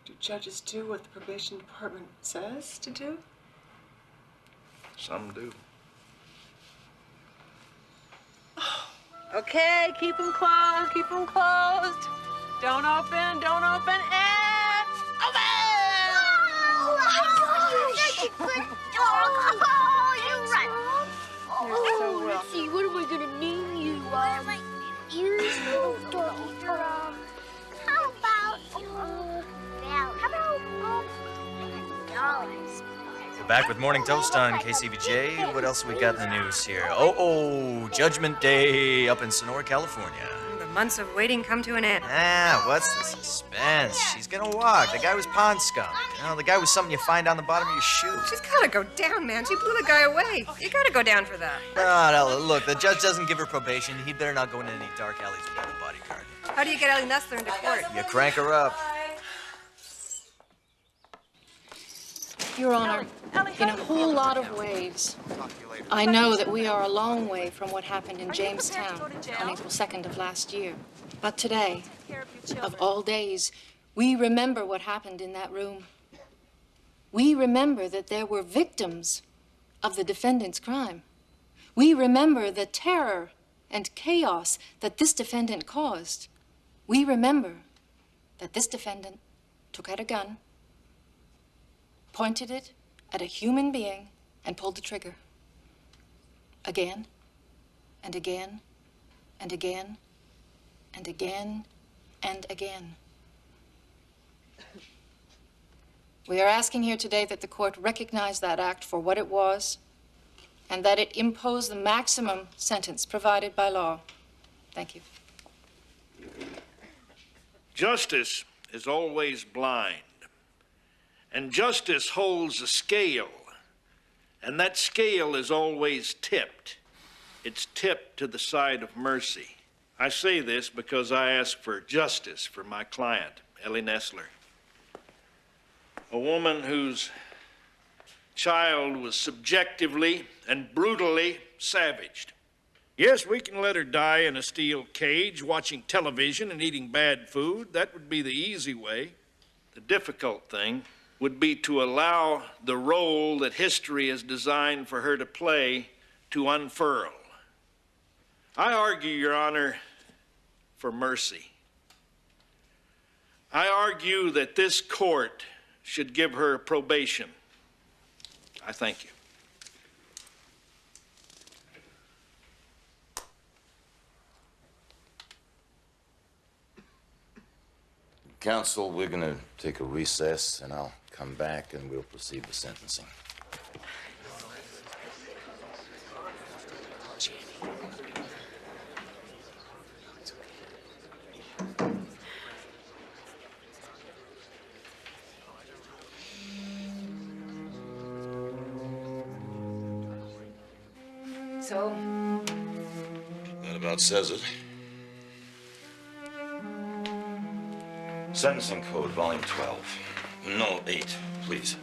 [SPEAKER 16] Do judges do what the probation department says to do?
[SPEAKER 23] Some do.
[SPEAKER 24] Okay, keep them closed, keep them closed. Don't open, and open!
[SPEAKER 22] Oh, you're such a good dog. Oh, you run.
[SPEAKER 24] You're so
[SPEAKER 22] Let's see, what am I gonna name you? Use little doggy for, how about, dollars?
[SPEAKER 13] We're back with Morning Toast on KCBJ. What else we got in the news here? Judgment Day up in Sonora, California.
[SPEAKER 14] The months of waiting come to an end.
[SPEAKER 13] What's the suspense? She's gonna walk. The guy was pond scum. The guy was something you find on the bottom of your shoe.
[SPEAKER 14] She's gotta go down, man. She blew the guy away. You gotta go down for that.
[SPEAKER 13] No, look, the judge doesn't give her probation. He'd better not go into any dark alleys without a bodyguard.
[SPEAKER 14] How do you get Ellie Nesler into court?
[SPEAKER 13] You crank her up.
[SPEAKER 20] Your Honor, in a whole lot of ways, I know that we are a long way from what happened in Jamestown on April 2nd of last year. But today, of all days, we remember what happened in that room. We remember that there were victims of the defendant's crime. We remember the terror and chaos that this defendant caused. We remember that this defendant took out a gun, pointed it at a human being, and pulled the trigger. Again, and again, and again, and again, and again. We are asking here today that the court recognize that act for what it was, and that it impose the maximum sentence provided by law. Thank you.
[SPEAKER 23] Justice is always blind. And justice holds a scale, and that scale is always tipped. It's tipped to the side of mercy. I say this because I ask for justice for my client, Ellie Nesler. A woman whose child was subjectively and brutally savaged. Yes, we can let her die in a steel cage, watching television and eating bad food. That would be the easy way. The difficult thing would be to allow the role that history is designed for her to play to unfurl. I argue, Your Honor, for mercy. I argue that this court should give her probation. I thank you.
[SPEAKER 2] Counsel, we're going to take a recess, and I'll come back and we'll proceed with sentencing.
[SPEAKER 14] So?
[SPEAKER 2] That about says it. Sentencing Code, Volume 12. No, 8, please.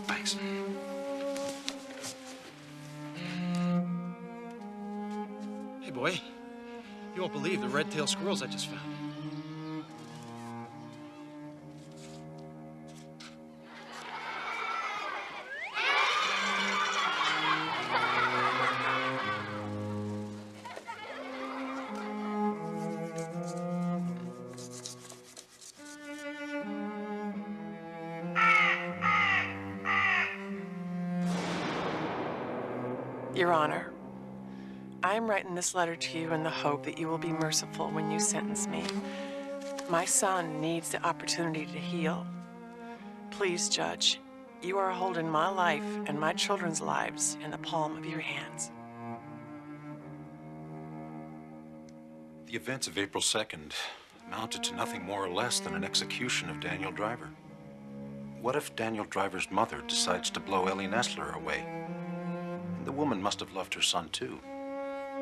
[SPEAKER 2] Thanks.
[SPEAKER 15] Hey, boy. You won't believe the red-tailed squirrels I just found.
[SPEAKER 16] Your Honor, I am writing this letter to you in the hope that you will be merciful when you sentence me. My son needs the opportunity to heal. Please, Judge, you are holding my life and my children's lives in the palm of your hands.
[SPEAKER 8] The events of April 2nd amounted to nothing more or less than an execution of Daniel Driver. What if Daniel Driver's mother decides to blow Ellie Nesler away? The woman must have loved her son too.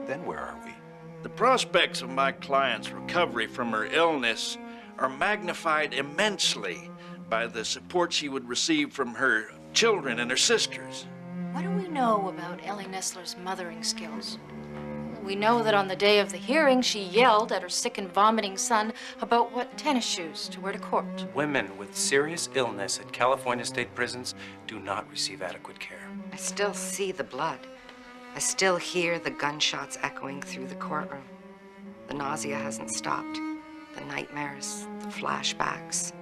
[SPEAKER 8] Then where are we?
[SPEAKER 23] The prospects of my client's recovery from her illness are magnified immensely by the support she would receive from her children and her sisters.
[SPEAKER 20] What do we know about Ellie Nesler's mothering skills? We know that on the day of the hearing, she yelled at her sick and vomiting son about what tennis shoes to wear to court.
[SPEAKER 7] Women with serious illness at California state prisons do not receive adequate care.
[SPEAKER 17] I still see the blood. I still hear the gunshots echoing through the courtroom. The nausea hasn't stopped. The nightmares, the flashbacks.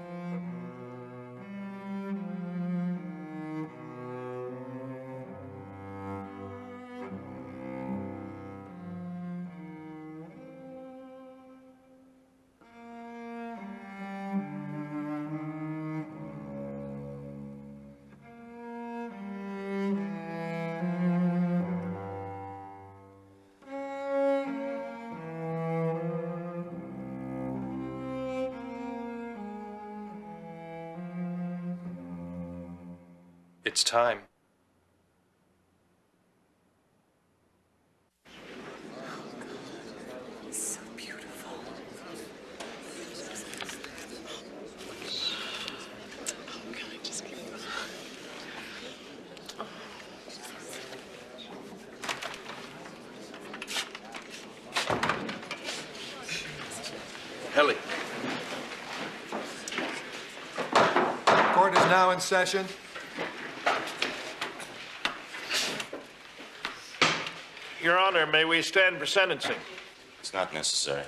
[SPEAKER 18] It's time.
[SPEAKER 16] So beautiful.
[SPEAKER 23] Ellie.
[SPEAKER 26] Court is now in session.
[SPEAKER 23] Your Honor, may we stand for sentencing?
[SPEAKER 2] It's not necessary.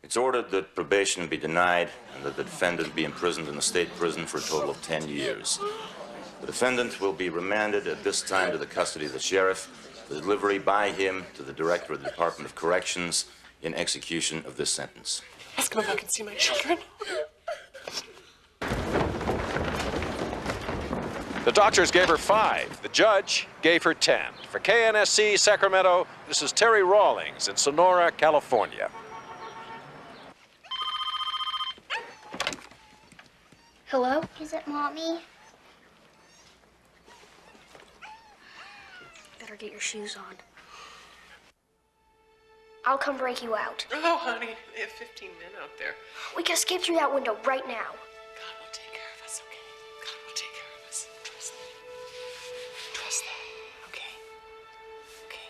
[SPEAKER 2] It's ordered that probation be denied and that the defendant be imprisoned in the state prison for a total of 10 years. The defendant will be remanded at this time to the custody of the sheriff for delivery by him to the director of the Department of Corrections in execution of this sentence.
[SPEAKER 16] Ask him if I can see my children.
[SPEAKER 18] The doctors gave her 5. The judge gave her 10. For KNSC Sacramento, this is Terry Rawlings in Sonora, California.
[SPEAKER 22] Hello? Is it Mommy? Better get your shoes on. I'll come break you out.
[SPEAKER 16] Oh, honey, they have 15 men out there.
[SPEAKER 22] We can escape through that window right now.
[SPEAKER 16] God will take care of us, okay? God will take care of us. Trust me. Trust that, okay? Okay.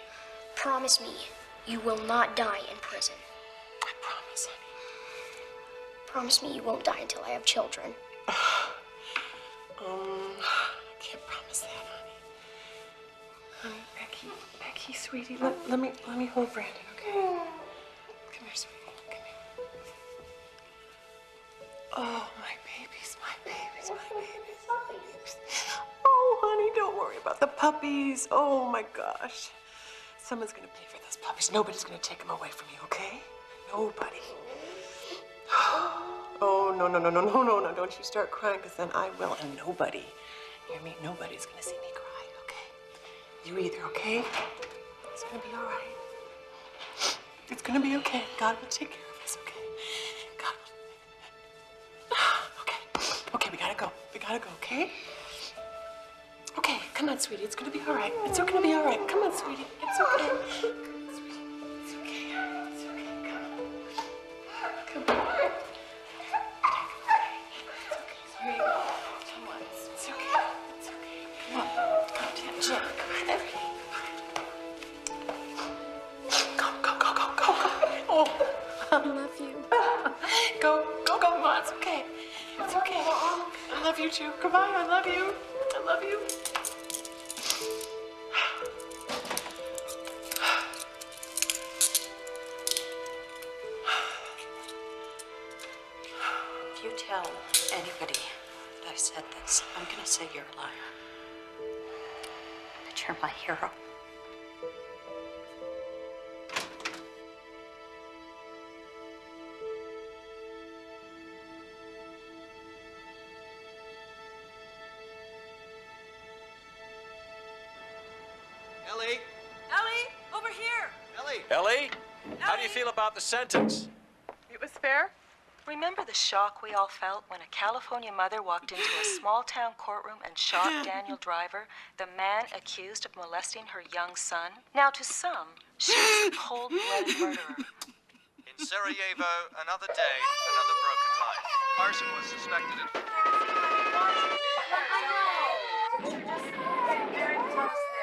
[SPEAKER 22] Promise me you will not die in prison.
[SPEAKER 16] I promise, honey.
[SPEAKER 22] Promise me you won't die until I have children.
[SPEAKER 16] I can't promise that, honey. Becky, sweetie, let me hold Brandon, okay? Come here, sweetie. Come here. Oh, my babies, my babies, my babies, my babies. Oh, honey, don't worry about the puppies. Oh, my gosh. Someone's gonna pay for those puppies. Nobody's gonna take them away from you, okay? Nobody. Oh, no, don't you start crying, because then I will, and nobody, hear me, nobody's gonna see me cry, okay? You either, okay? It's gonna be all right. It's gonna be okay. God will take care of us, okay? God will. Okay, we gotta go. We gotta go, okay? Okay, come on, sweetie, it's gonna be all right. It's gonna be all right. Come on, sweetie, it's okay. Come on, sweetie, it's okay. It's okay, come on. Come on. Here you go. Come on. It's okay. It's okay. Come on. Come on, Jim. Go. Oh, I love you. Go. Come on. It's okay. It's okay. I love you too. Goodbye. I love you. I love you.
[SPEAKER 20] you tell anybody that I said this, I'm gonna say you're a liar. That you're my hero.
[SPEAKER 16] Ellie!
[SPEAKER 24] Ellie, over here.
[SPEAKER 18] Ellie, how do you feel about the sentence?
[SPEAKER 24] It was fair.
[SPEAKER 3] Remember the shock we all felt when a California mother walked into a small-town courtroom and shot Daniel Driver, the man accused of molesting her young son? Now, to some, she was a cold-blooded murderer.
[SPEAKER 9] In Sarajevo, another day, another broken life. Arson was suspected in...
[SPEAKER 20] I know. Very close.